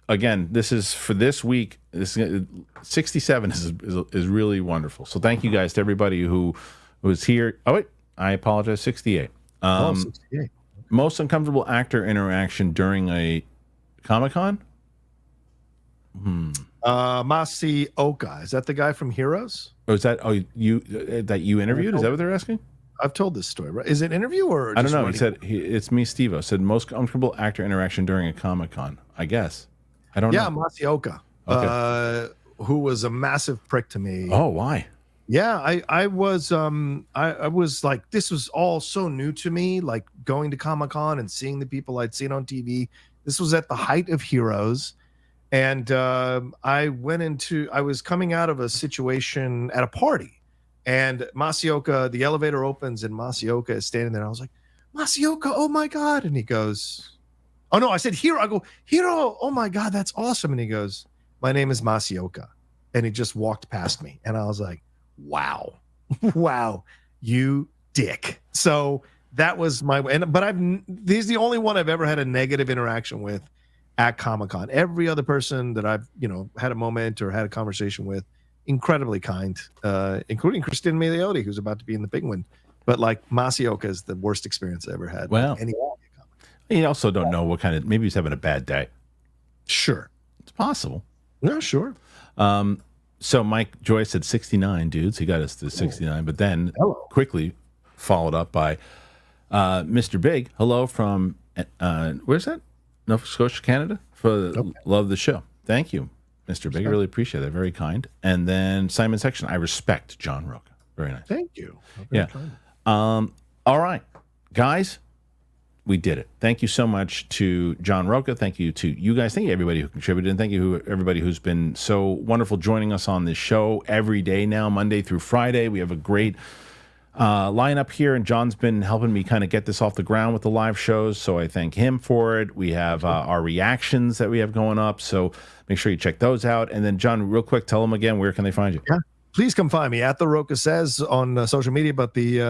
Again, this is for this week. 67 is really wonderful. So thank you guys to everybody who was here. Oh wait, I apologize. 68. 68. Most uncomfortable actor interaction during a Comic-Con? Masioka. Is that the guy from Heroes? Oh, is that you interviewed? Is that what they're asking? I've told this story, right? Is it an interview or just I don't know. He said it's me, Steve-O. Said most uncomfortable actor interaction during a Comic-Con. I guess. I don't know. Yeah, Masioka. Okay. Who was a massive prick to me. Oh, why? Yeah, I was I was like, this was all so new to me, like going to Comic-Con and seeing the people I'd seen on TV. This was at the height of Heroes. And I was coming out of a situation at a party, and Masioka, the elevator opens and Masioka is standing there. I was like, Masioka, oh my God. And he goes, oh no, I said Hero. I go, Hero, oh my God, that's awesome. And he goes, my name is Masioka. And he just walked past me. And I was like, wow, you dick. So that was he's the only one I've ever had a negative interaction with at Comic-Con. Every other person that I've, had a moment or had a conversation with, incredibly kind, including Christine Milioti, who's about to be in the Penguin. But like Masioka is the worst experience I ever had. Well, you also don't know what kind of, maybe he's having a bad day. Sure. It's possible. Yeah, sure. So Mike Joyce said 69 dudes. He got us to 69, but then quickly followed up by Mr. Big. Hello from, where's that? Nova Scotia, Canada. Love the show. Thank you, Mr. Big. I really appreciate that. Very kind. And then Simon Section. I respect John Rocha. Very nice. Thank you. Yeah. All right, guys. We did it. Thank you so much to John Rocha. Thank you to you guys. Thank you everybody who contributed. And thank you everybody who's been so wonderful joining us on this show every day now, Monday through Friday. We have a great lineup here, and John's been helping me kind of get this off the ground with the live shows, so I thank him for it. We have our reactions that we have going up, so make sure you check those out. And then, John, real quick, tell them again, where can they find you? Yeah. please come find me at the Rocha Says on social media, but the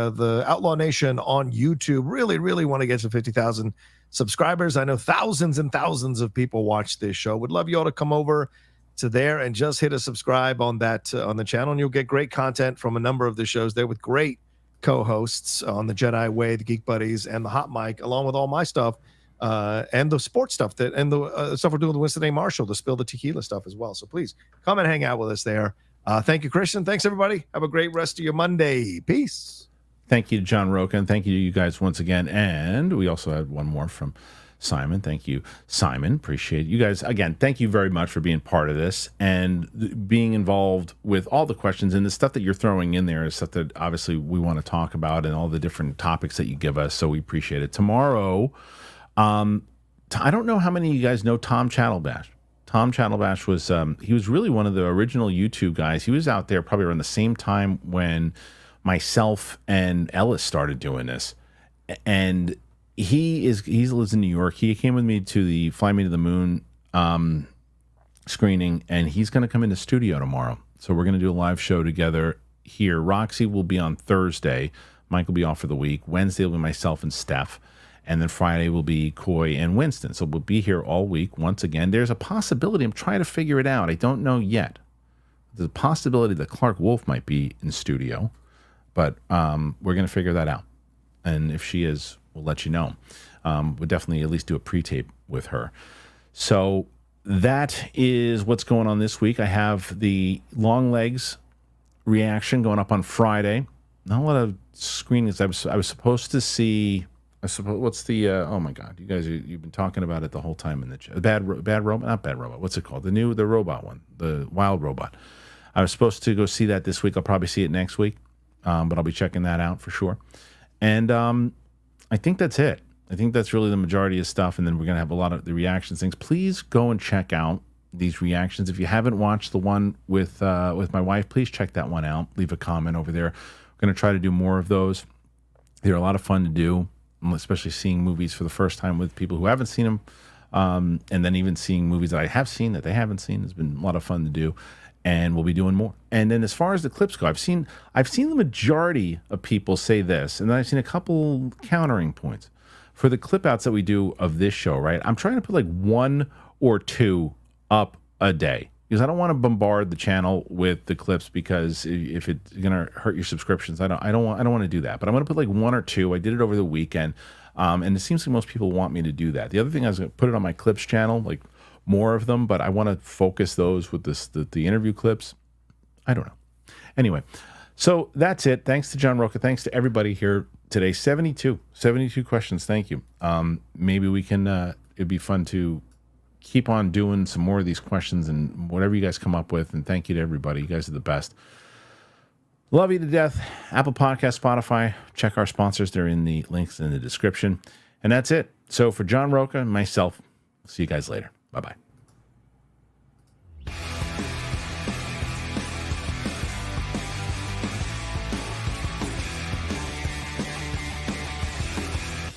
Outlaw Nation on YouTube. Really, really want to get to 50,000 subscribers. I know thousands and thousands of people watch this show. Would love you all to come over to there and just hit a subscribe on that on the channel, and you'll get great content from a number of the shows there with great co-hosts on the Jedi Way, the Geek Buddies, and the Hot Mic, along with all my stuff and the sports stuff and the stuff we're doing with Winston A. Marshall, the Spill the Tequila stuff as well. So please come and hang out with us there. Thank you, Kristian. Thanks, everybody. Have a great rest of your Monday. Peace. Thank you to John Rocha, and thank you to you guys once again. And we also had one more from Simon. Thank you, Simon. Appreciate you guys. Again, thank you very much for being part of this and being involved with all the questions. And the stuff that you're throwing in there is stuff that obviously we want to talk about, and all the different topics that you give us. So we appreciate it. Tomorrow, I don't know how many of you guys know Tom Chattelbash. Tom Chattelbash was he was really one of the original YouTube guys. He was out there probably around the same time when myself and Ellis started doing this. And he lives in New York. He came with me to the Fly Me to the Moon screening, and he's going to come in the studio tomorrow. So we're going to do a live show together here. Roxy will be on Thursday. Mike will be off for the week. Wednesday will be myself and Steph. And then Friday will be Coy and Winston. So we'll be here all week once again. There's a possibility. I'm trying to figure it out. I don't know yet. There's a possibility that Clark Wolf might be in studio. But we're going to figure that out. And if she is, we'll let you know. We'll definitely at least do a pre-tape with her. So that is what's going on this week. I have the Long Legs reaction going up on Friday. Not a lot of screenings. I was supposed to see... what's the oh my god, you guys, you've been talking about it the whole time in the chat. Bad robot, not Bad Robot, what's it called, the robot one, the Wild Robot. I was supposed to go see that this week. I'll probably see it next week, but I'll be checking that out for sure. And I think that's it. I think that's really the majority of stuff, and then we're gonna have a lot of the reactions things. Please go and check out these reactions. If you haven't watched the one with my wife, please check that one out. Leave a comment over there. We're gonna try to do more of those. They're a lot of fun to do, especially seeing movies for the first time with people who haven't seen them, and then even seeing movies that I have seen that they haven't seen has been a lot of fun to do, and we'll be doing more. And then as far as the clips go, I've seen the majority of people say this, and then I've seen a couple countering points for the clip outs that we do of this show. Right, I'm trying to put like 1 or 2 up a day, because I don't want to bombard the channel with the clips, because if it's gonna hurt your subscriptions, I don't want to do that. But I'm gonna put like 1 or 2. I did it over the weekend, and it seems like most people want me to do that. The other thing, I was gonna put it on my clips channel, like more of them, but I want to focus those with the interview clips. I don't know. Anyway, so that's it. Thanks to John Rocha. Thanks to everybody here today. 72 questions. Thank you. Maybe we can. It'd be fun to keep on doing some more of these questions and whatever you guys come up with. And thank you to everybody. You guys are the best. Love you to death. Apple Podcast, Spotify. Check our sponsors. They're in the links in the description. And that's it. So for John Rocha and myself, see you guys later. Bye-bye.